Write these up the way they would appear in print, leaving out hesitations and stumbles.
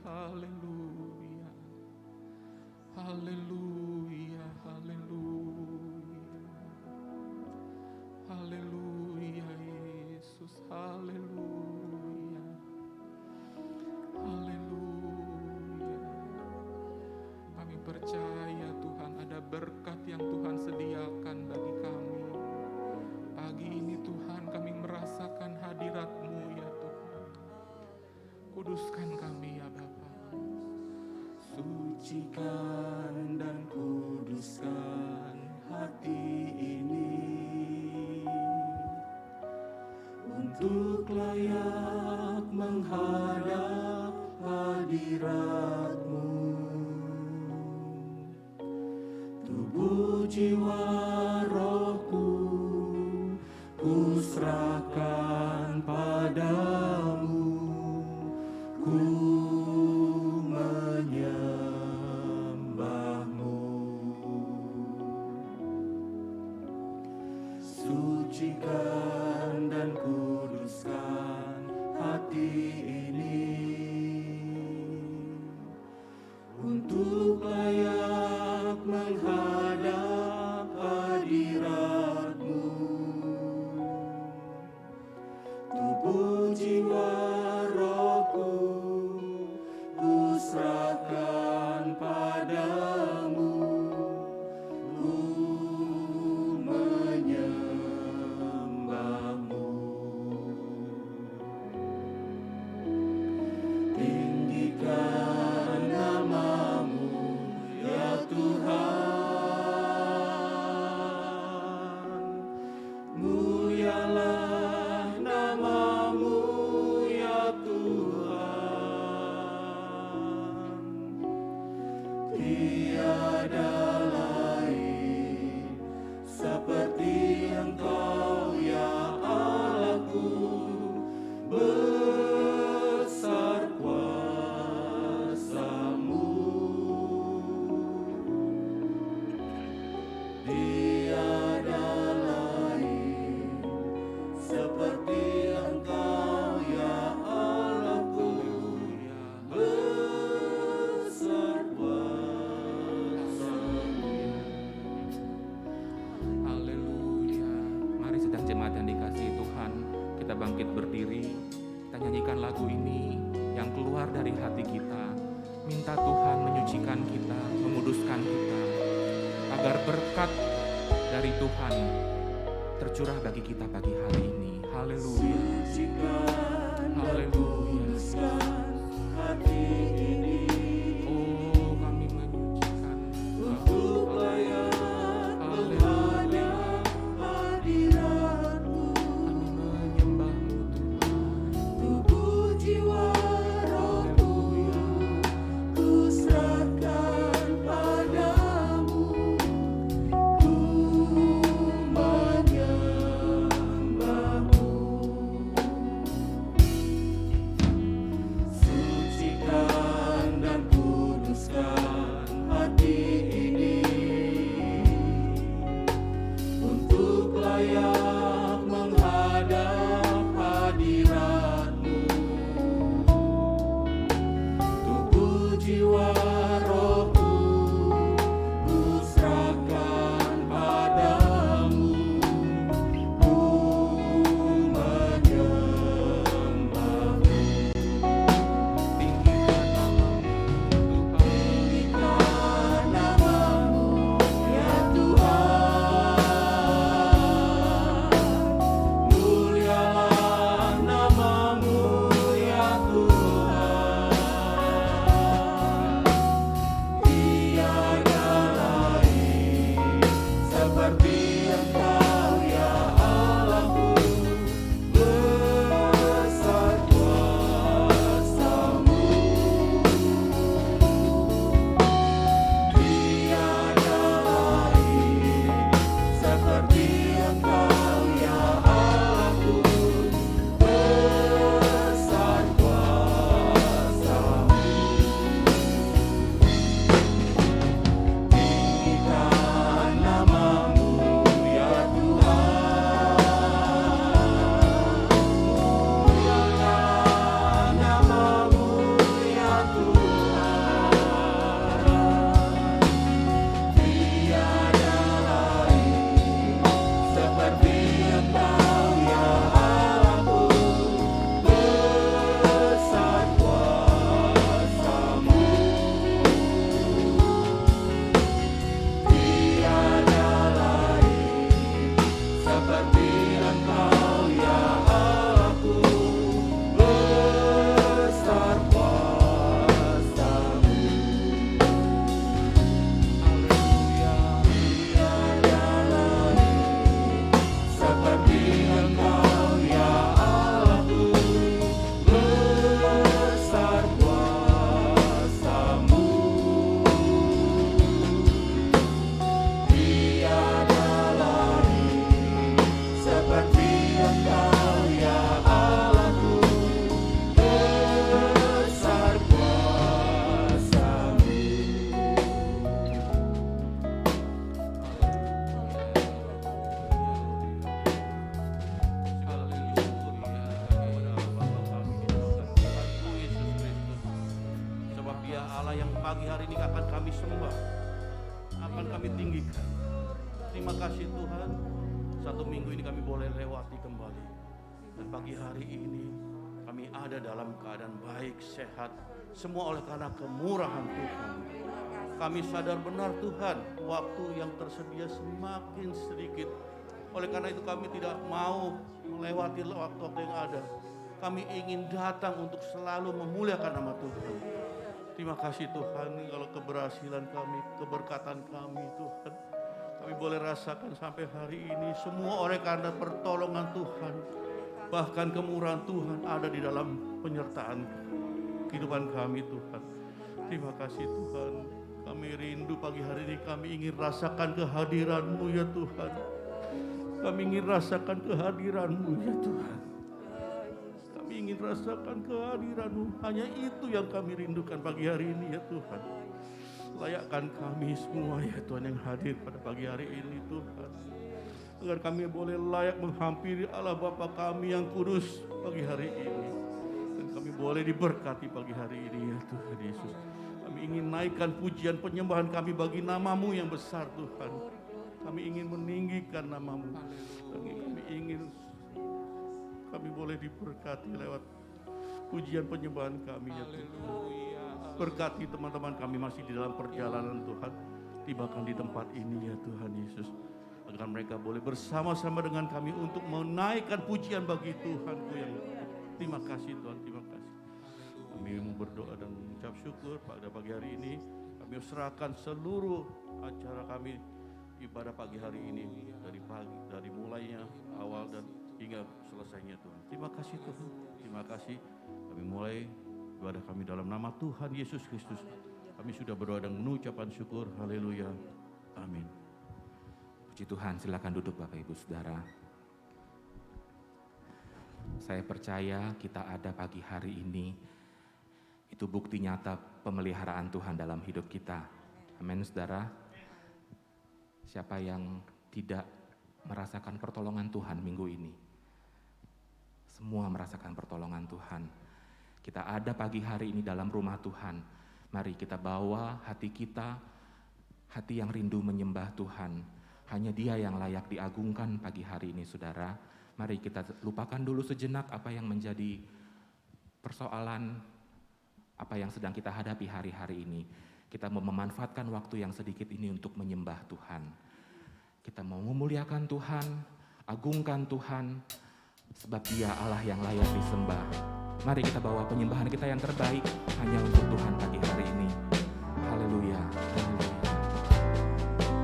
haleluya, haleluya, haleluya, haleluya Yesus, haleluya, haleluya. Kami percaya Tuhan ada berkat yang Tuhan sediakan bagi kami. Pagi ini Tuhan kami merasakan hadirat-Mu ya Tuhan. Kuduskan kami ya Bapa. Sucikan dan kuduskan hati ini untuk layak menghadap hadirat-Mu. Tubuh, jiwa, rohku ku serahkan padamu. Ku menyembah-Mu. Sucikan dan kuduskan hati ini untuk layak menghadap hadirat-Mu. Tubuh, jiwa, rohku ku serahkan padamu. Ku menyembah-Mu. Tinggikan nama-Mu ya Tuhan. Mulialah nama-Mu ya Tuhan. Tiada lain seperti Engkau ya Allahku. Besar kuasa-Mu. Tiada lain seperti Engkau ya Allahku. Besar kuasa-Mu. Haleluya. Mari sedang jemaat yang dikasihi Tuhan, kita bangkit berdiri, kita nyanyikan lagu ini yang keluar dari hati kita. Minta Tuhan menyucikan kita, menguduskan kita, agar berkat dari Tuhan tercurah bagi kita pagi hari ini. Haleluya. Sucikan dan Haleluya. kuduskan hati ini Oh, kami menyucikan untuk layak menghadap hadirat-Mu. kami menyembah-Mu Tuhan. Tubuh, jiwa, rohku ku serahkan padamu. Ku menyembah-Mu. Sucikan Dia Allah yang pagi hari ini akan kami sembah, akan kami tinggikan. Terima kasih Tuhan, satu minggu ini kami boleh lewati kembali. Dan pagi hari ini kami ada dalam keadaan baik, sehat, semua oleh karena kemurahan Tuhan. Kami sadar benar Tuhan, waktu yang tersedia semakin sedikit. Oleh karena itu kami tidak mau melewati waktu-waktu yang ada. Kami ingin datang untuk selalu memuliakan nama Tuhan. Terima kasih Tuhan, kalau keberhasilan kami, keberkatan kami Tuhan, kami boleh rasakan sampai hari ini semua oleh karena pertolongan Tuhan. Bahkan kemurahan Tuhan ada di dalam penyertaan kehidupan kami Tuhan. Terima kasih Tuhan. Kami rindu pagi hari ini, kami ingin rasakan kehadiran-Mu ya Tuhan. Kami ingin rasakan kehadiran-Mu ya Tuhan. Kami ingin rasakan kehadiran-Mu. Hanya itu yang kami rindukan pagi hari ini ya Tuhan. Layakkan kami semua ya Tuhan yang hadir pada pagi hari ini Tuhan. Agar kami boleh layak menghampiri Allah Bapa kami yang kudus pagi hari ini. Dan kami boleh diberkati pagi hari ini ya Tuhan Yesus. Kami ingin naikkan pujian penyembahan kami bagi nama-Mu yang besar Tuhan. Kami ingin meninggikan nama-Mu. Kami ingin kami boleh diberkati lewat pujian penyembahan kami ya Tuhan. Berkati teman-teman kami masih di dalam perjalanan Tuhan. Tibakan di tempat ini ya Tuhan Yesus. Agar mereka boleh bersama-sama dengan kami untuk menaikkan pujian bagi Tuhanku yang terima kasih Tuhan, terima kasih. Kami mau berdoa dan mengucap syukur pada pagi hari ini. Kami serahkan seluruh acara kami ibadah pagi hari ini dari mulainya awal dan hingga selesainya Tuhan. Terima kasih Tuhan, terima kasih. Kami mulai ibadah kami dalam nama Tuhan Yesus Kristus. Kami sudah berdoa dan mengucapkan syukur. Haleluya. Amin. Puji Tuhan, silakan duduk Bapak Ibu Saudara. Saya percaya kita ada pagi hari ini, itu bukti nyata pemeliharaan Tuhan dalam hidup kita. Amin Saudara. Siapa yang tidak merasakan pertolongan Tuhan minggu ini? Semua merasakan pertolongan Tuhan. Kita ada pagi hari ini dalam rumah Tuhan. Mari kita bawa hati kita, hati yang rindu menyembah Tuhan. Hanya Dia yang layak diagungkan pagi hari ini Saudara. Mari kita lupakan dulu sejenak apa yang menjadi persoalan, apa yang sedang kita hadapi hari-hari ini. Kita mau memanfaatkan waktu yang sedikit ini untuk menyembah Tuhan. Kita mau memuliakan Tuhan, agungkan Tuhan, sebab Dia Allah yang layak disembah. Mari kita bawa penyembahan kita yang terbaik hanya untuk Tuhan pagi hari ini. Haleluya, haleluya.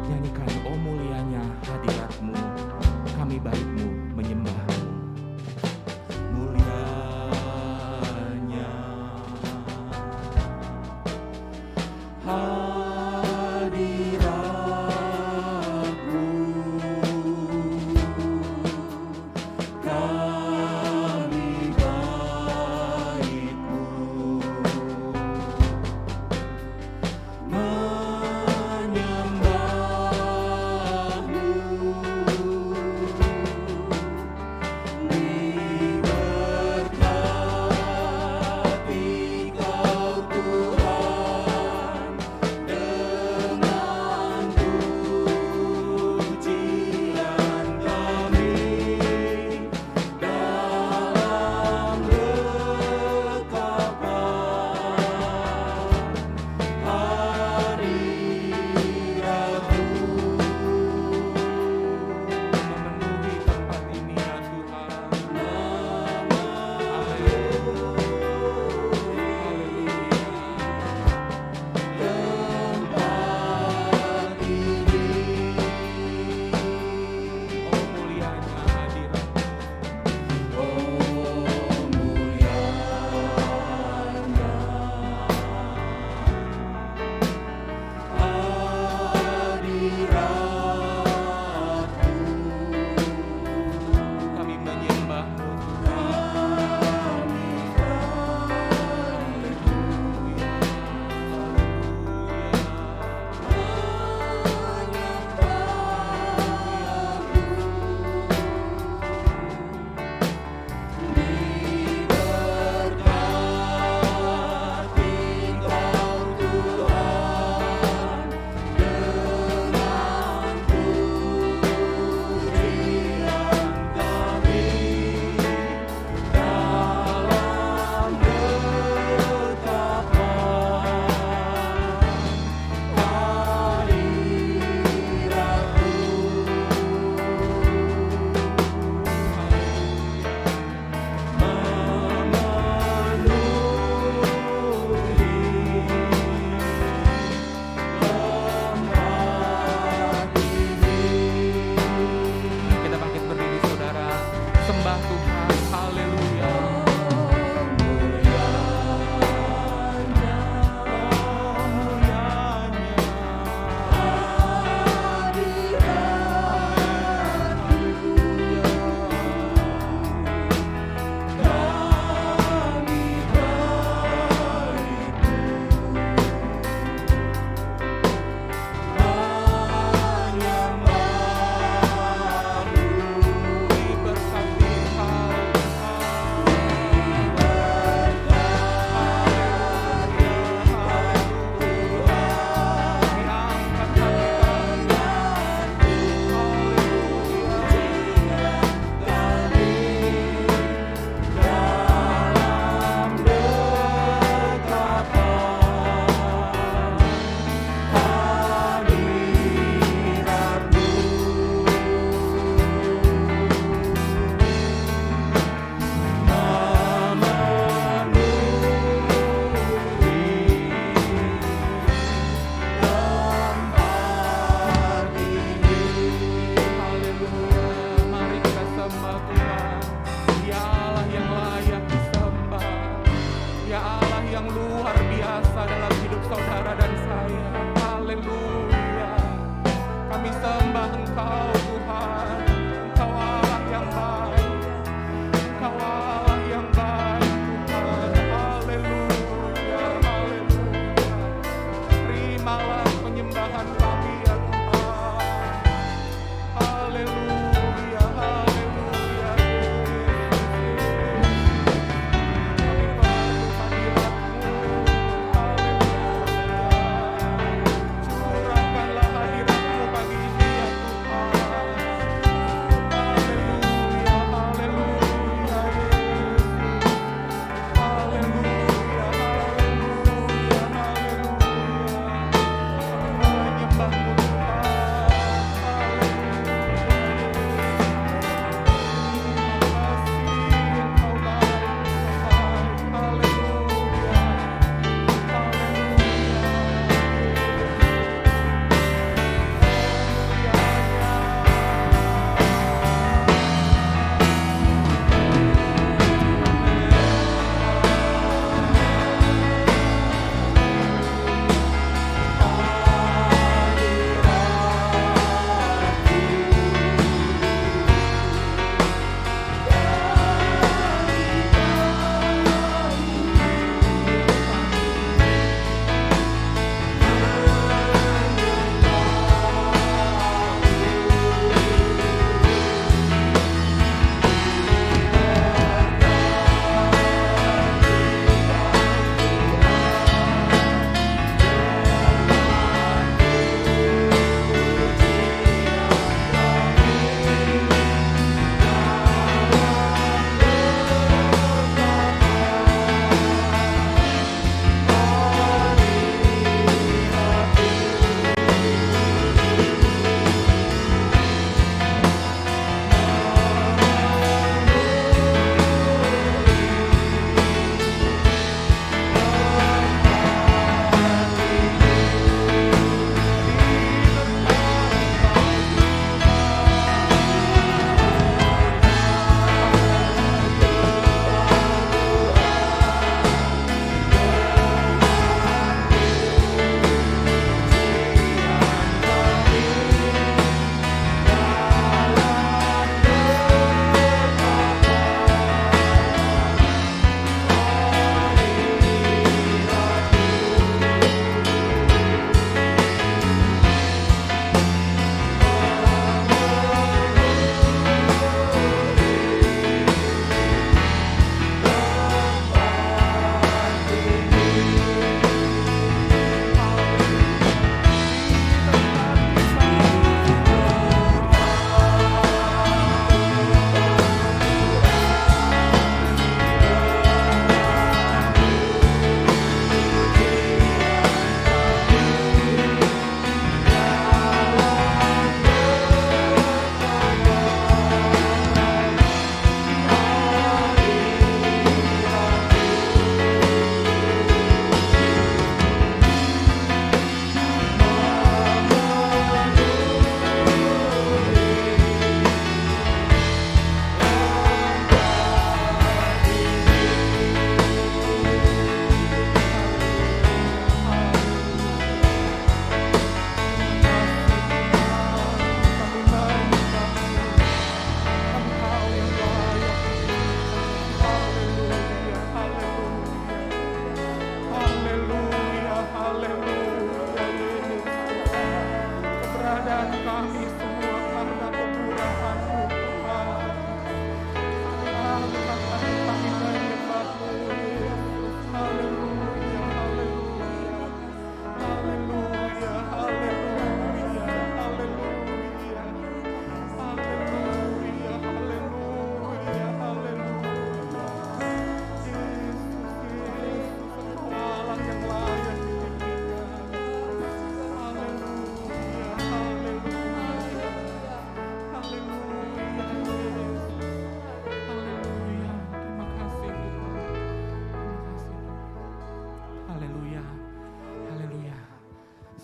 Nyanyikan, oh mulianya hadirat-Mu, kami baik-Mu menyembah-Mu. Mulianya hadirat-Mu, kami baik-Mu menyembah-Mu.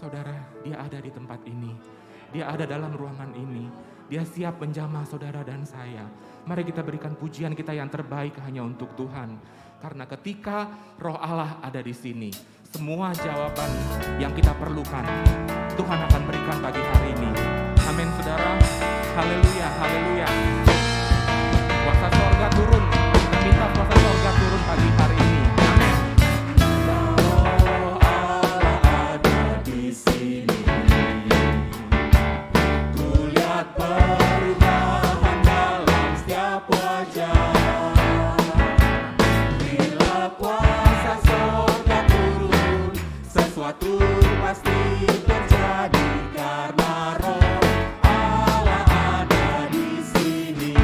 Saudara, dia ada di tempat ini. Dia ada dalam ruangan ini. Dia siap menjamah saudara dan saya. Mari kita berikan pujian kita yang terbaik hanya untuk Tuhan. Karena ketika Roh Allah ada di sini, semua jawaban yang kita perlukan Tuhan akan berikan pagi hari ini. Amin saudara. Haleluya, haleluya. Kuasa sorga turun. Kita minta kuasa sorga turun pagi hari ini. Amin. Roh Allah ada di sini. Kulihat perubahan dalam setiap wajah. Bila kuasa sorga turun, sesuatu pasti terjadi karena Roh Allah ada di sini.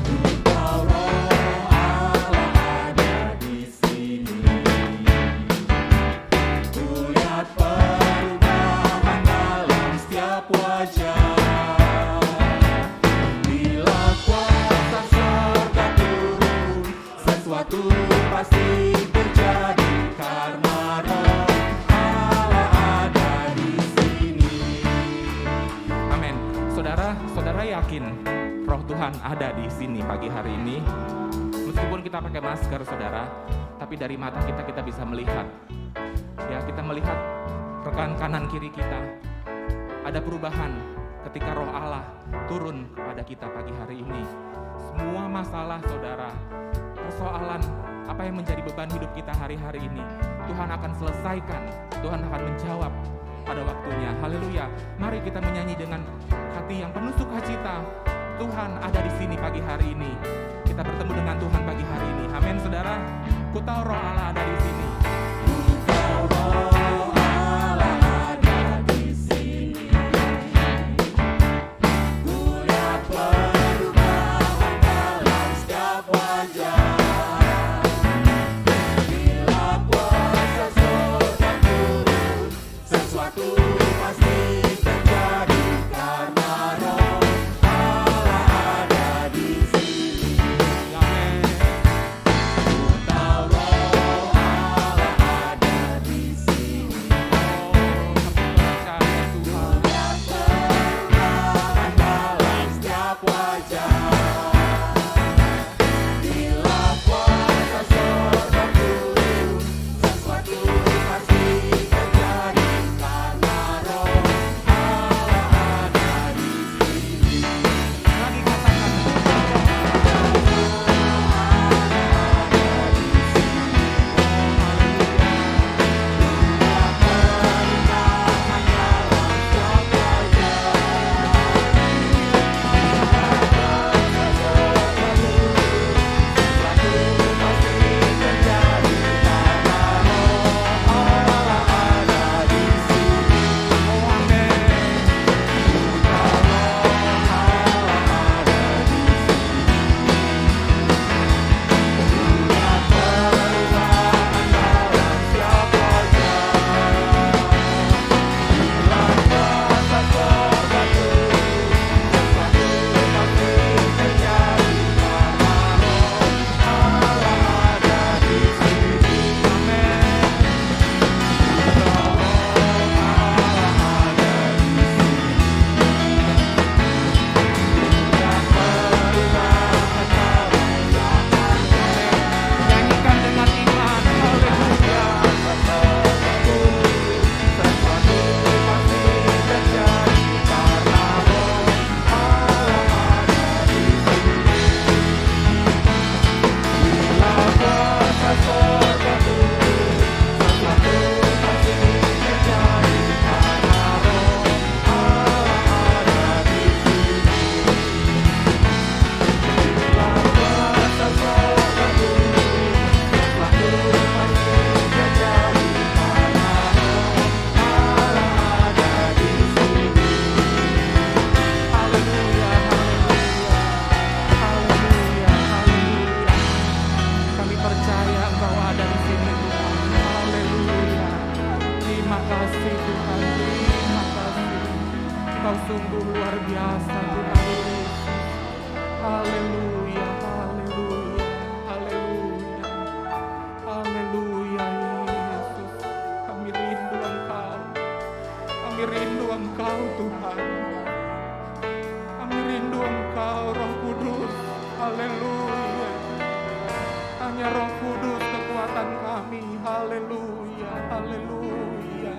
Engkau Roh Allah ada di sini. Kulihat perubahan dalam setiap wajah. Bila kuasa sorga turun, sesuatu pasti terjadi karena Roh Allah ada di sini. Amin. Saudara yakin Roh Tuhan ada di sini pagi hari ini? Meskipun kita pakai masker saudara, tapi dari mata kita bisa melihat. Ya, kita melihat rekan kanan kiri kita. Ada perubahan ketika Roh Allah turun kepada kita pagi hari ini. Semua masalah saudara, persoalan apa yang menjadi beban hidup kita hari-hari ini, Tuhan akan selesaikan, Tuhan akan menjawab pada waktunya. Haleluya. Mari kita menyanyi dengan hati yang penuh sukacita. Tuhan ada di sini pagi hari ini. Kita bertemu dengan Tuhan pagi hari ini. Amin saudara. Ku tahu Roh Allah ada di sini. Engkau Roh Allah ada di sini. Kulihat perubahan dalam setiap wajah. Bila kuasa sorga turun, sesuatu pasti terjadi karena Roh Allah ada di sini. Amin. Ku tahu Roh Allah ada di sini. Kami percaya Tuhan. Kulihat perubahan dalam setiap wajah. Bila kuasa sorga turun, sesuatu pasti terjadi karena Roh Allah ada di sini. Lagi katakan. Nyanyikan dengan iman. Haleluya. Sesuatu pasti terjadi karena Roh Allah ada di sini. Bila kuasa sorga turun, sesuatu pasti terjadi karena Roh Allah ada di sini. Bila kuasa sorga turun, sesuatu pasti terjadi karena Roh Allah ada di sini. Haleluya, haleluya, haleluya, haleluya. Kami percaya Engkau ada di sini Tuhan. Haleluya. Terima kasih Tuhan, terima kasih. Engkau sungguh luar biasa Tuhan Yesus. Haleluya, haleluya, haleluya. Haleluya Yesus. Kami rindu haleluya, haleluya,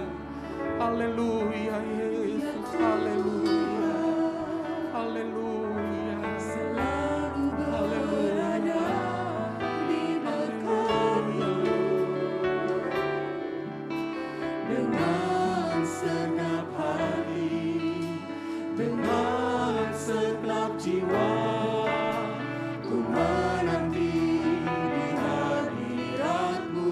haleluya Yesus, haleluya, haleluya, Selalu berada di dekatmu dengan segenap hati, dengan segenap jiwa, ku menanti di hadirat-Mu.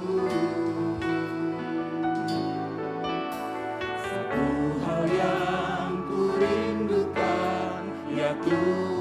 Satu hal yang ku rindukan, ya Tuhan,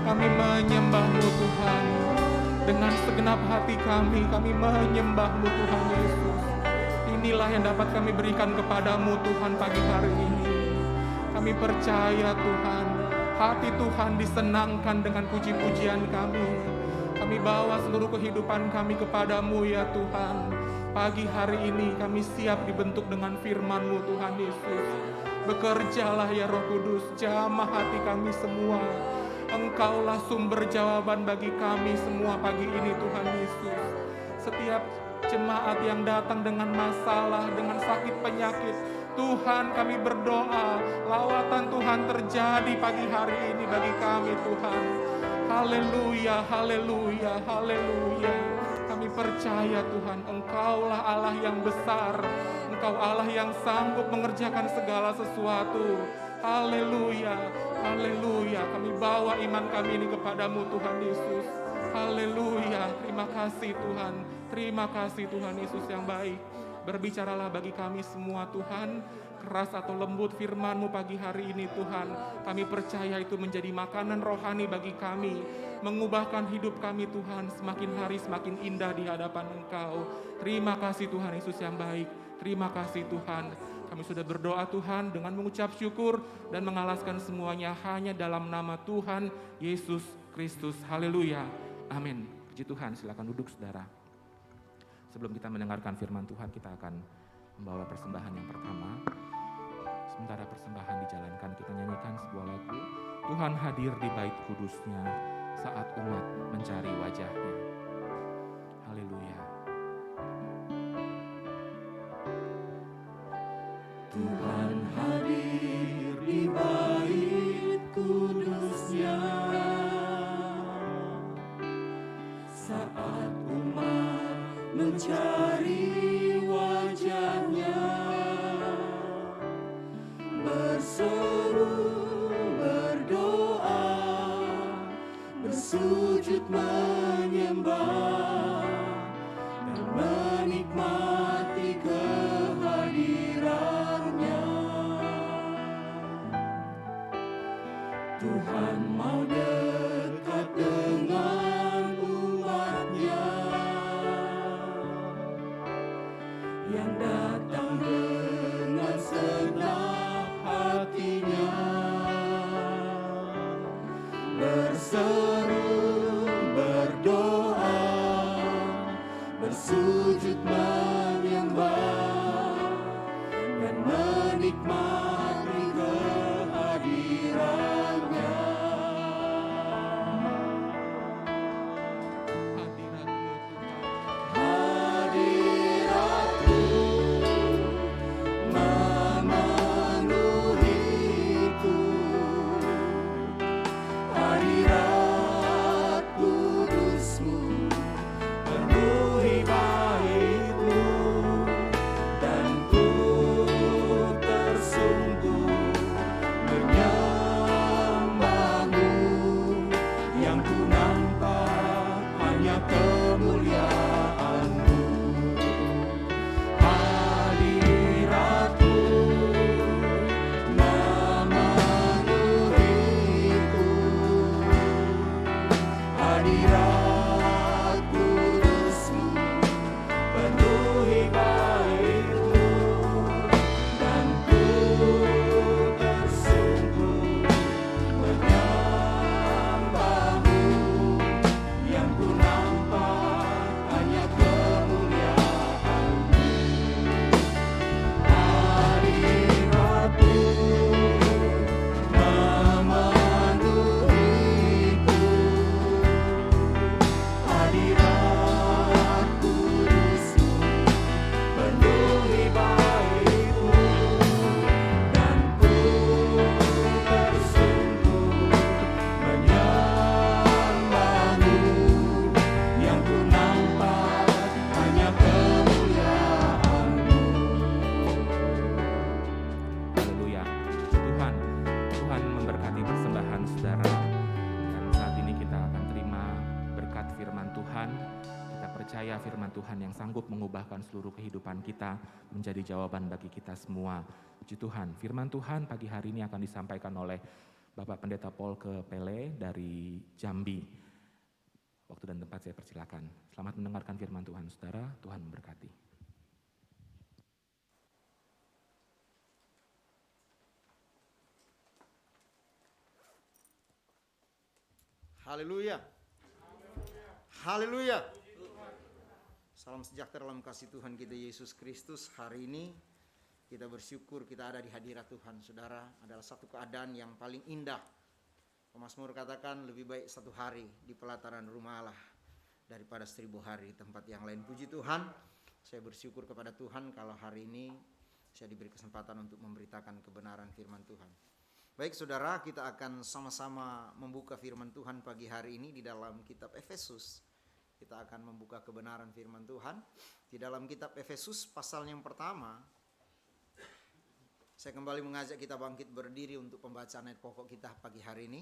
Kami menyembah-Mu Tuhan. Dengan segenap hati kami menyembah-Mu Tuhan Yesus. Inilah yang dapat kami berikan kepadamu Tuhan pagi hari ini. Kami percaya Tuhan, hati Tuhan disenangkan dengan puji-pujian kami. Kami bawa seluruh kehidupan kami kepadamu ya Tuhan. Pagi hari ini kami siap dibentuk dengan firman-Mu Tuhan Yesus. Bekerjalah ya Roh Kudus, jamah hati kami semua. Engkaulah sumber jawaban bagi kami semua pagi ini Tuhan Yesus. Setiap jemaat yang datang dengan masalah, dengan sakit penyakit, Tuhan kami berdoa, lawatan Tuhan terjadi pagi hari ini bagi kami Tuhan. Haleluya, haleluya, haleluya. Kami percaya Tuhan, Engkaulah Allah yang besar, Engkau Allah yang sanggup mengerjakan segala sesuatu. Haleluya, haleluya. Kami bawa iman kami ini kepadamu Tuhan Yesus. Haleluya, terima kasih Tuhan. Terima kasih Tuhan Yesus yang baik. Berbicaralah bagi kami semua Tuhan. Keras atau lembut firman-Mu pagi hari ini Tuhan. Kami percaya itu menjadi makanan rohani bagi kami. Mengubahkan hidup kami Tuhan. Semakin hari semakin indah di hadapan Engkau. Terima kasih Tuhan Yesus yang baik. Terima kasih Tuhan. Kami sudah berdoa Tuhan dengan mengucap syukur dan mengalaskan semuanya hanya dalam nama Tuhan Yesus Kristus. Haleluya. Amin. Puji Tuhan, silakan duduk saudara. Sebelum kita mendengarkan firman Tuhan, kita akan membawa persembahan yang pertama. Sementara persembahan dijalankan, kita nyanyikan sebuah lagu. Tuhan hadir di bait kudusnya saat umat mencari wajahnya. Haleluya. Tuhan hadir di bait kudusnya saat umat mencari wajahnya, berseru, berdoa, bersujud menyembah dan menikmati kehadirannya. Tuhan mau dekat dengan umatnya yang datang dengan segenap hatinya, berseru, berdoa, bersujud menyembah dan menikmati kehadirannya. Hadirat-Mu memenuhiku, hadirat kudus-Mu penuhi bait-Mu, dan ku tersungguh menyembah-Mu. Yang ku nampak hanya kemuliaan-Mu. Hadirat-Mu memenuhiku, hadirat kudus-Mu penuhi bait-Mu, dan ku tersungguh menyembah-Mu. Yang ku nampak hanya kemuliaan-Mu. Hadirat-Mu memenuhiku, hadirat kudus-Mu penuhi bait-Mu, dan ku tersungguh menyembah-Mu. Yang ku nampak hanya kemuliaan-Mu. Haleluya. Tuhan, Tuhan memberkati persembahan saudara. Dan saat ini kita akan terima berkat firman Tuhan. Kita percaya firman Tuhan yang sanggup mengubahkan seluruh kehidupan kita menjadi jawaban bagi kita semua. Puji Tuhan, firman Tuhan pagi hari ini akan disampaikan oleh Bapak Pendeta Paul ke Pele dari Jambi. Waktu dan tempat saya persilakan. Selamat mendengarkan firman Tuhan, saudara. Tuhan memberkati. Haleluya. Haleluya. Salam sejahtera dalam kasih Tuhan kita Yesus Kristus. Hari ini kita bersyukur kita ada di hadirat Tuhan. Saudara, adalah satu keadaan yang paling indah. Mazmur katakan lebih baik satu hari di pelataran rumah Allah daripada 1000 hari di tempat yang lain. Puji Tuhan, saya bersyukur kepada Tuhan kalau hari ini saya diberi kesempatan untuk memberitakan kebenaran firman Tuhan. Baik saudara, kita akan sama-sama membuka firman Tuhan pagi hari ini di dalam kitab Efesus. Kita akan membuka kebenaran firman Tuhan di dalam kitab Efesus pasal yang pertama. Saya kembali mengajak kita bangkit berdiri untuk pembacaan ayat pokok kita pagi hari ini.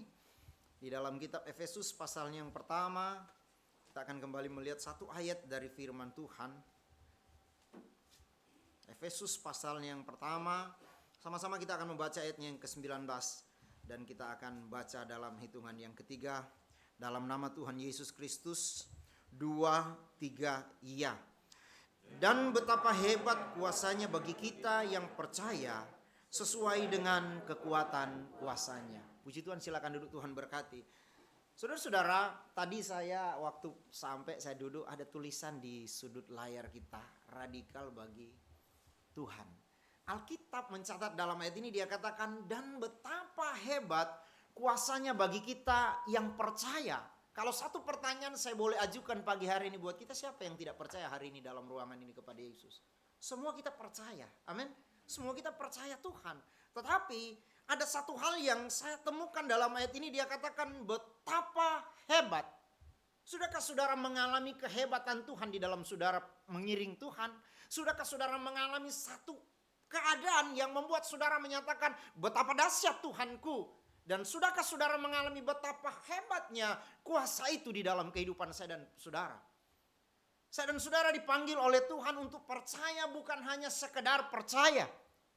Di dalam kitab Efesus pasal yang pertama, kita akan kembali melihat satu ayat dari firman Tuhan. Efesus pasal yang pertama, sama-sama kita akan membaca ayatnya yang ke-19 dan kita akan baca dalam hitungan yang ketiga. Dalam nama Tuhan Yesus Kristus, 2, 3, iya. Dan betapa hebat kuasanya bagi kita yang percaya sesuai dengan kekuatan kuasanya. Puji Tuhan, silakan duduk, Tuhan berkati. Saudara-saudara, tadi saya waktu sampai saya duduk ada tulisan di sudut layar kita, radikal bagi Tuhan. Alkitab mencatat dalam ayat ini dia katakan dan betapa hebat kuasanya bagi kita yang percaya. Kalau satu pertanyaan saya boleh ajukan pagi hari ini buat kita, siapa yang tidak percaya hari ini dalam ruangan ini kepada Yesus? Semua kita percaya, amin. Semua kita percaya Tuhan. Tetapi ada satu hal yang saya temukan dalam ayat ini, dia katakan betapa hebat. Sudahkah saudara mengalami kehebatan Tuhan di dalam saudara mengiring Tuhan? Sudahkah saudara mengalami satu keadaan yang membuat saudara menyatakan betapa dahsyat Tuhanku? Dan sudahkah saudara mengalami betapa hebatnya kuasa itu di dalam kehidupan saya dan saudara? Saya dan saudara dipanggil oleh Tuhan untuk percaya, bukan hanya sekedar percaya.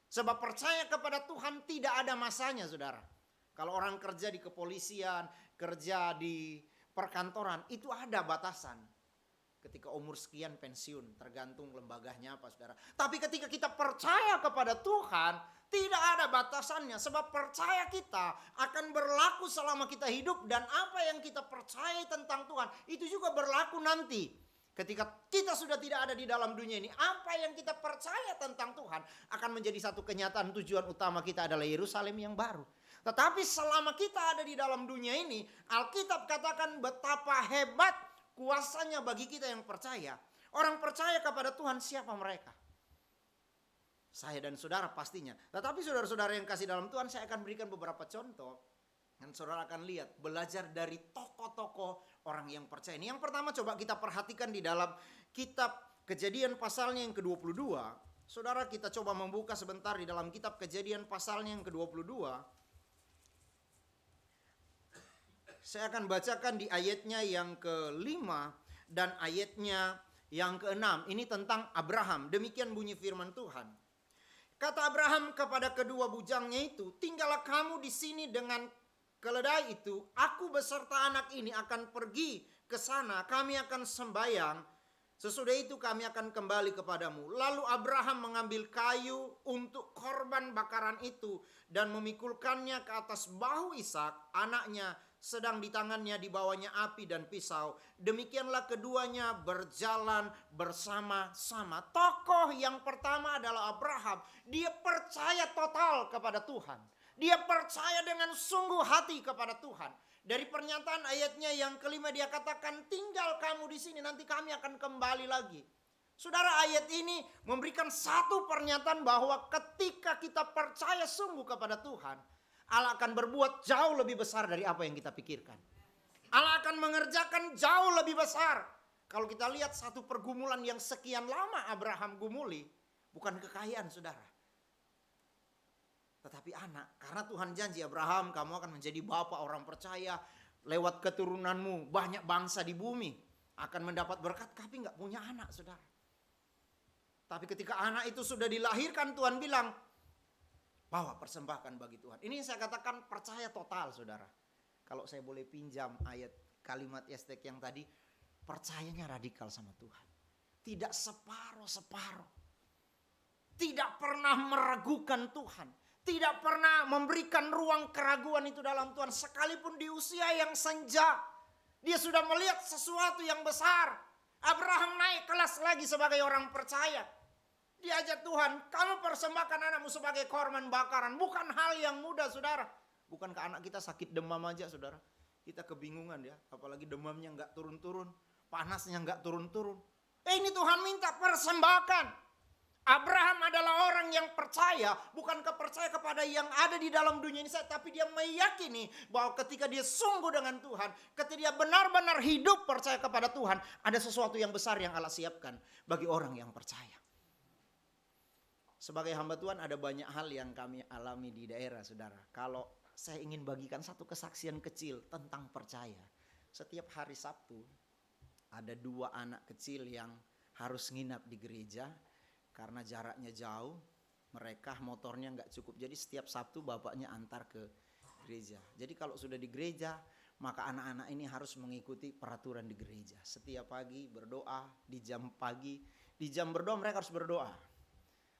Sebab percaya kepada Tuhan tidak ada masanya, saudara. Kalau orang kerja di kepolisian, kerja di perkantoran, itu ada batasan. Ketika umur sekian pensiun, tergantung lembaganya apa, saudara. Tapi ketika kita percaya kepada Tuhan, tidak ada batasannya. Sebab percaya kita akan berlaku selama kita hidup. Dan apa yang kita percaya tentang Tuhan, itu juga berlaku nanti. Ketika kita sudah tidak ada di dalam dunia ini, apa yang kita percaya tentang Tuhan akan menjadi satu kenyataan. Tujuan utama kita adalah Yerusalem yang baru. Tetapi selama kita ada di dalam dunia ini, Alkitab katakan betapa hebat kuasanya bagi kita yang percaya. Orang percaya kepada Tuhan, siapa mereka? Saya dan saudara pastinya. Tetapi saudara-saudara yang kasih dalam Tuhan, saya akan berikan beberapa contoh. Dan saudara akan lihat, belajar dari tokoh-tokoh orang yang percaya. Ini yang pertama, coba kita perhatikan di dalam kitab Kejadian pasalnya yang ke-22. Saudara, kita coba membuka sebentar di dalam kitab Kejadian pasalnya yang ke-22. Saya akan bacakan di ayatnya yang ke-5 dan ayatnya yang ke-6. Ini tentang Abraham. Demikian bunyi firman Tuhan. Kata Abraham kepada kedua bujangnya itu, tinggallah kamu di sini dengan keledai itu. Aku beserta anak ini akan pergi ke sana. Kami akan sembahyang. Sesudah itu kami akan kembali kepadamu. Lalu Abraham mengambil kayu untuk korban bakaran itu dan memikulkannya ke atas bahu Ishak, anaknya, sedang di tangannya dibawanya api dan pisau. Demikianlah keduanya berjalan bersama-sama. Tokoh yang pertama adalah Abraham. Dia percaya total kepada Tuhan. Dia percaya dengan sungguh hati kepada Tuhan. Dari pernyataan ayatnya yang ke-5 dia katakan, tinggal kamu di sini, nanti kami akan kembali lagi. Saudara, ayat ini memberikan satu pernyataan bahwa ketika kita percaya sungguh kepada Tuhan, Allah akan berbuat jauh lebih besar dari apa yang kita pikirkan. Allah akan mengerjakan jauh lebih besar. Kalau kita lihat satu pergumulan yang sekian lama Abraham gumuli, bukan kekayaan, saudara, tetapi anak. Karena Tuhan janji, Abraham, kamu akan menjadi bapa orang percaya. Lewat keturunanmu banyak bangsa di bumi akan mendapat berkat. Tapi gak punya anak, saudara. Tapi ketika anak itu sudah dilahirkan, Tuhan bilang, Bawa persembahkan bagi Tuhan. Ini saya katakan percaya total, saudara. Kalau saya boleh pinjam ayat kalimat Yestek yang tadi, percayanya radikal sama Tuhan. Tidak separuh-separuh. Tidak pernah meragukan Tuhan. Tidak pernah memberikan ruang keraguan itu dalam Tuhan. Sekalipun di usia yang senja, dia sudah melihat sesuatu yang besar. Abraham naik kelas lagi sebagai orang percaya. Diajak Tuhan, kamu persembahkan anakmu sebagai korban bakaran. Bukan hal yang mudah, saudara. Bukankah anak kita sakit demam aja, saudara? Kita kebingungan ya, apalagi demamnya nggak turun-turun, panasnya nggak turun-turun. Ini Tuhan minta persembahkan. Abraham adalah orang yang percaya, bukan percaya kepada yang ada di dalam dunia ini saja, tapi dia meyakini bahwa ketika dia sungguh dengan Tuhan, ketika dia benar-benar hidup percaya kepada Tuhan, ada sesuatu yang besar yang Allah siapkan bagi orang yang percaya. Sebagai hamba Tuhan ada banyak hal yang kami alami di daerah, saudara. Kalau saya ingin bagikan satu kesaksian kecil tentang percaya. Setiap hari Sabtu ada 2 anak kecil yang harus nginap di gereja karena jaraknya jauh. Mereka motornya nggak cukup. Jadi setiap Sabtu bapaknya antar ke gereja. Jadi kalau sudah di gereja, maka anak-anak ini harus mengikuti peraturan di gereja. Setiap pagi berdoa, di jam pagi, di jam berdoa mereka harus berdoa.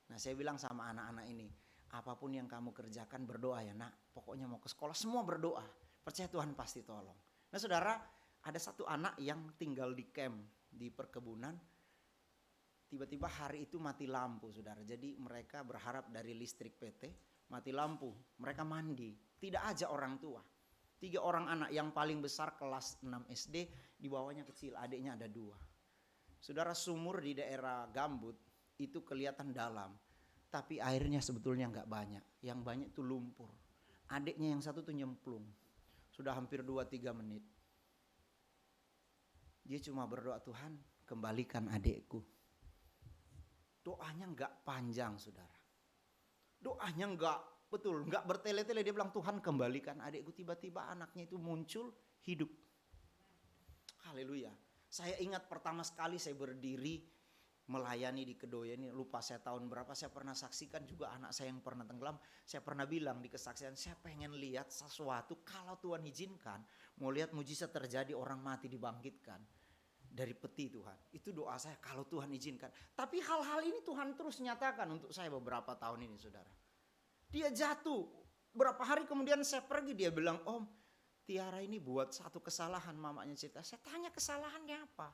Nah, saya bilang sama anak-anak ini, apapun yang kamu kerjakan berdoa ya nak. Pokoknya mau ke sekolah semua berdoa. Percaya Tuhan pasti tolong. Nah saudara, ada satu anak yang tinggal di camp di perkebunan. Tiba-tiba hari itu mati lampu, saudara. Jadi mereka berharap dari listrik PT mati lampu. Mereka mandi. Tidak aja orang tua. 3 orang anak, yang paling besar kelas 6 SD, di bawahnya kecil, adiknya ada 2. Saudara, sumur di daerah Gambut itu kelihatan dalam, tapi airnya sebetulnya nggak banyak. Yang banyak itu lumpur. Adiknya yang satu tuh nyemplung. Sudah hampir 2-3 menit. Dia cuma berdoa, Tuhan kembalikan adikku. Doanya nggak panjang, saudara. Doanya nggak bertele-tele. Dia bilang, Tuhan kembalikan adikku. Tiba-tiba anaknya itu muncul hidup. Haleluya. Saya ingat pertama sekali saya berdiri melayani di Kedoya ini, lupa saya tahun berapa, saya pernah saksikan juga anak saya yang pernah tenggelam. Saya pernah bilang di kesaksian, saya pengen lihat sesuatu kalau Tuhan izinkan, mau lihat mujizat terjadi, orang mati dibangkitkan dari peti Tuhan. Itu doa saya kalau Tuhan izinkan. Tapi hal-hal ini Tuhan terus nyatakan untuk saya beberapa tahun ini, saudara. Dia jatuh, berapa hari kemudian saya pergi, dia bilang, Om, Tiara ini buat satu kesalahan, mamanya cerita. Saya tanya kesalahannya apa?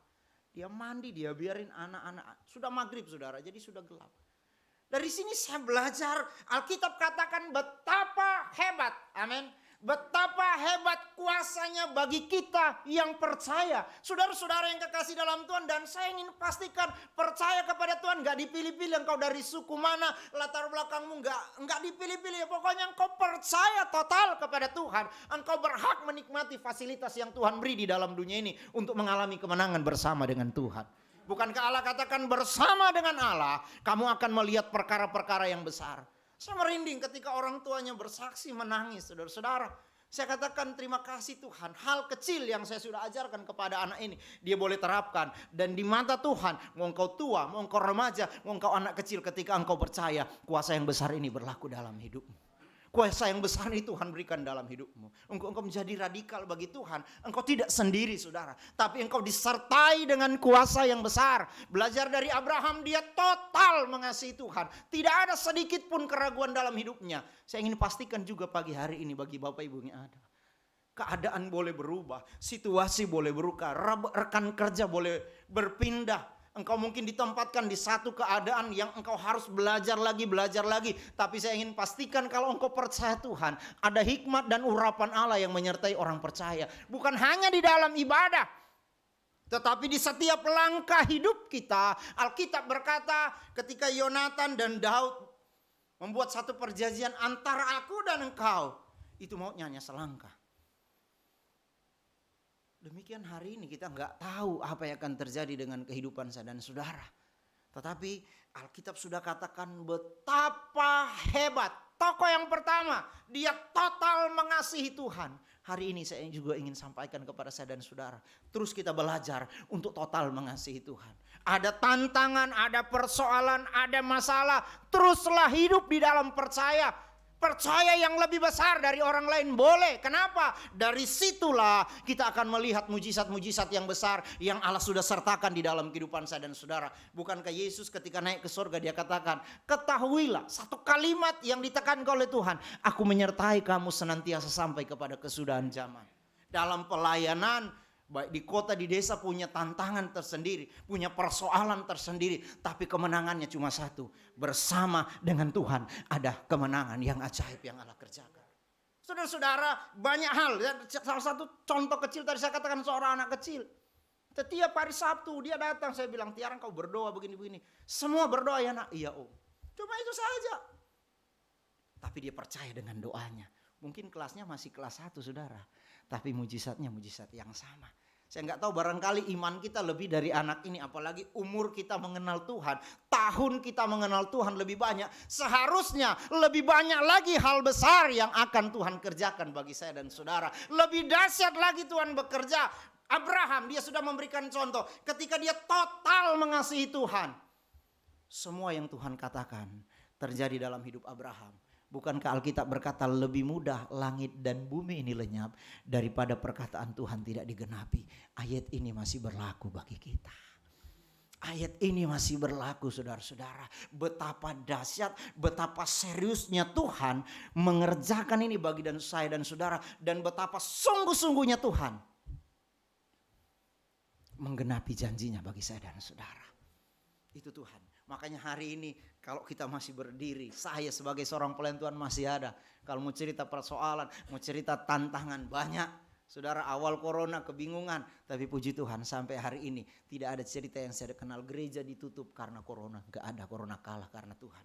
Dia mandi, dia biarin anak-anak. Sudah maghrib, saudara, jadi sudah gelap. Dari sini saya belajar, Alkitab katakan betapa hebat, amin. Betapa hebat kuasanya bagi kita yang percaya. Saudara-saudara yang kekasih dalam Tuhan, dan saya ingin pastikan percaya kepada Tuhan. Gak dipilih-pilih engkau dari suku mana, latar belakangmu gak dipilih-pilih. Pokoknya engkau percaya total kepada Tuhan. Engkau berhak menikmati fasilitas yang Tuhan beri di dalam dunia ini untuk mengalami kemenangan bersama dengan Tuhan. Bukankah Allah katakan bersama dengan Allah kamu akan melihat perkara-perkara yang besar. Saya merinding ketika orang tuanya bersaksi menangis, saudara-saudara. Saya katakan terima kasih Tuhan. Hal kecil yang saya sudah ajarkan kepada anak ini, dia boleh terapkan. Dan di mata Tuhan, mau engkau tua, mau engkau remaja, mau engkau anak kecil, ketika engkau percaya, kuasa yang besar ini berlaku dalam hidupmu. Kuasa yang besar ini Tuhan berikan dalam hidupmu. Engkau menjadi radikal bagi Tuhan. Engkau tidak sendiri, saudara. Tapi engkau disertai dengan kuasa yang besar. Belajar dari Abraham, dia total mengasihi Tuhan. Tidak ada sedikit pun keraguan dalam hidupnya. Saya ingin pastikan juga pagi hari ini bagi Bapak Ibu yang ada. Keadaan boleh berubah. Situasi boleh berubah. Rekan kerja boleh berpindah. Engkau mungkin ditempatkan di satu keadaan yang engkau harus belajar lagi. Tapi saya ingin pastikan kalau engkau percaya Tuhan, ada hikmat dan urapan Allah yang menyertai orang percaya. Bukan hanya di dalam ibadah, tetapi di setiap langkah hidup kita. Alkitab berkata ketika Yonatan dan Daud membuat satu perjanjian antara aku dan engkau, itu maunya hanya selangkah. Demikian hari ini kita nggak tahu apa yang akan terjadi dengan kehidupan saya dan saudara. Tetapi Alkitab sudah katakan betapa hebat. Tokoh yang pertama, dia total mengasihi Tuhan. Hari ini saya juga ingin sampaikan kepada saya dan saudara. Terus kita belajar untuk total mengasihi Tuhan. Ada tantangan, ada persoalan, ada masalah. Teruslah hidup di dalam percaya. Percaya yang lebih besar dari orang lain boleh. Kenapa? Dari situlah kita akan melihat mujizat-mujizat yang besar yang Allah sudah sertakan di dalam kehidupan saya dan saudara. Bukankah Yesus ketika naik ke surga dia katakan, ketahuilah, satu kalimat yang ditekankan oleh Tuhan, aku menyertai kamu senantiasa sampai kepada kesudahan zaman. Dalam pelayanan, baik di kota, di desa punya tantangan tersendiri, punya persoalan tersendiri, tapi kemenangannya cuma satu. Bersama dengan Tuhan ada kemenangan yang ajaib yang Allah kerjakan. Saudara-saudara, banyak hal. Salah satu contoh kecil tadi saya katakan seorang anak kecil. Setiap hari Sabtu dia datang, saya bilang, Tiara kau berdoa begini-begini. Semua berdoa ya nak? Iya om. Cuma itu saja. Tapi dia percaya dengan doanya. Mungkin kelasnya masih kelas 1 saudara. Tapi mujizatnya mujizat yang sama. Saya nggak tahu, barangkali iman kita lebih dari anak ini. Apalagi umur kita mengenal Tuhan. Tahun kita mengenal Tuhan lebih banyak. Seharusnya lebih banyak lagi hal besar yang akan Tuhan kerjakan bagi saya dan saudara. Lebih dahsyat lagi Tuhan bekerja. Abraham dia sudah memberikan contoh. Ketika dia total mengasihi Tuhan. Semua yang Tuhan katakan terjadi dalam hidup Abraham. Bukankah Alkitab berkata lebih mudah langit dan bumi ini lenyap daripada perkataan Tuhan tidak digenapi. Ayat ini masih berlaku bagi kita. Ayat ini masih berlaku saudara-saudara. Betapa dahsyat, betapa seriusnya Tuhan mengerjakan ini bagi dan saya dan saudara. Dan betapa sungguh-sungguhnya Tuhan menggenapi janjinya bagi saya dan saudara. Itu Tuhan. Makanya hari ini kalau kita masih berdiri, saya sebagai seorang pelayan Tuhan masih ada. Kalau mau cerita persoalan, mau cerita tantangan banyak. Saudara, awal corona kebingungan, tapi puji Tuhan sampai hari ini tidak ada cerita yang saya kenal gereja ditutup karena corona. Gak ada, corona kalah karena Tuhan.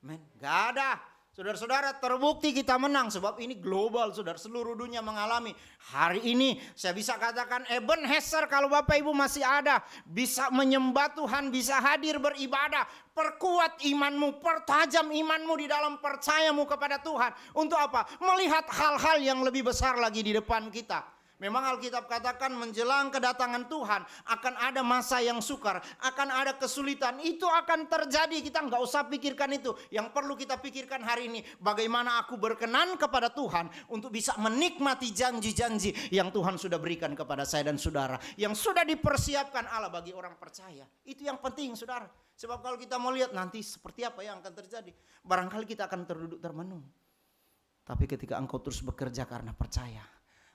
Men, gak ada. Saudara-saudara, terbukti kita menang sebab ini global, saudara, seluruh dunia mengalami. Hari ini saya bisa katakan Ebenezer, kalau Bapak Ibu masih ada, bisa menyembah Tuhan, bisa hadir beribadah. Perkuat imanmu, pertajam imanmu di dalam percayamu kepada Tuhan. Untuk apa? Melihat hal-hal yang lebih besar lagi di depan kita. Memang Alkitab katakan menjelang kedatangan Tuhan akan ada masa yang sukar, akan ada kesulitan. Itu akan terjadi, kita nggak usah pikirkan itu. Yang perlu kita pikirkan hari ini, bagaimana aku berkenan kepada Tuhan untuk bisa menikmati janji-janji yang Tuhan sudah berikan kepada saya dan saudara. Yang sudah dipersiapkan Allah bagi orang percaya. Itu yang penting saudara. Sebab kalau kita mau lihat nanti seperti apa yang akan terjadi, barangkali kita akan terduduk termenung. Tapi ketika engkau terus bekerja karena percaya,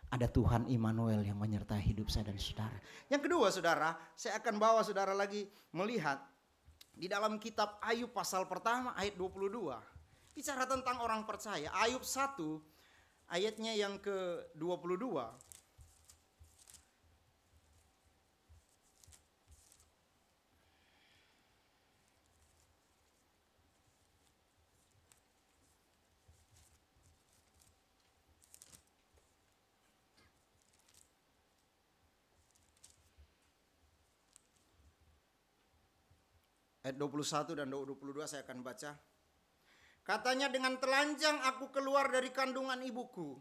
ada Tuhan Immanuel yang menyertai hidup saya dan saudara. Yang kedua saudara, saya akan bawa saudara lagi melihat di dalam kitab Ayub pasal pertama ayat 22. Bicara tentang orang percaya. Ayub 1 ayatnya yang ke-22. Ayat 21 dan 22 saya akan baca. Katanya, dengan telanjang aku keluar dari kandungan ibuku.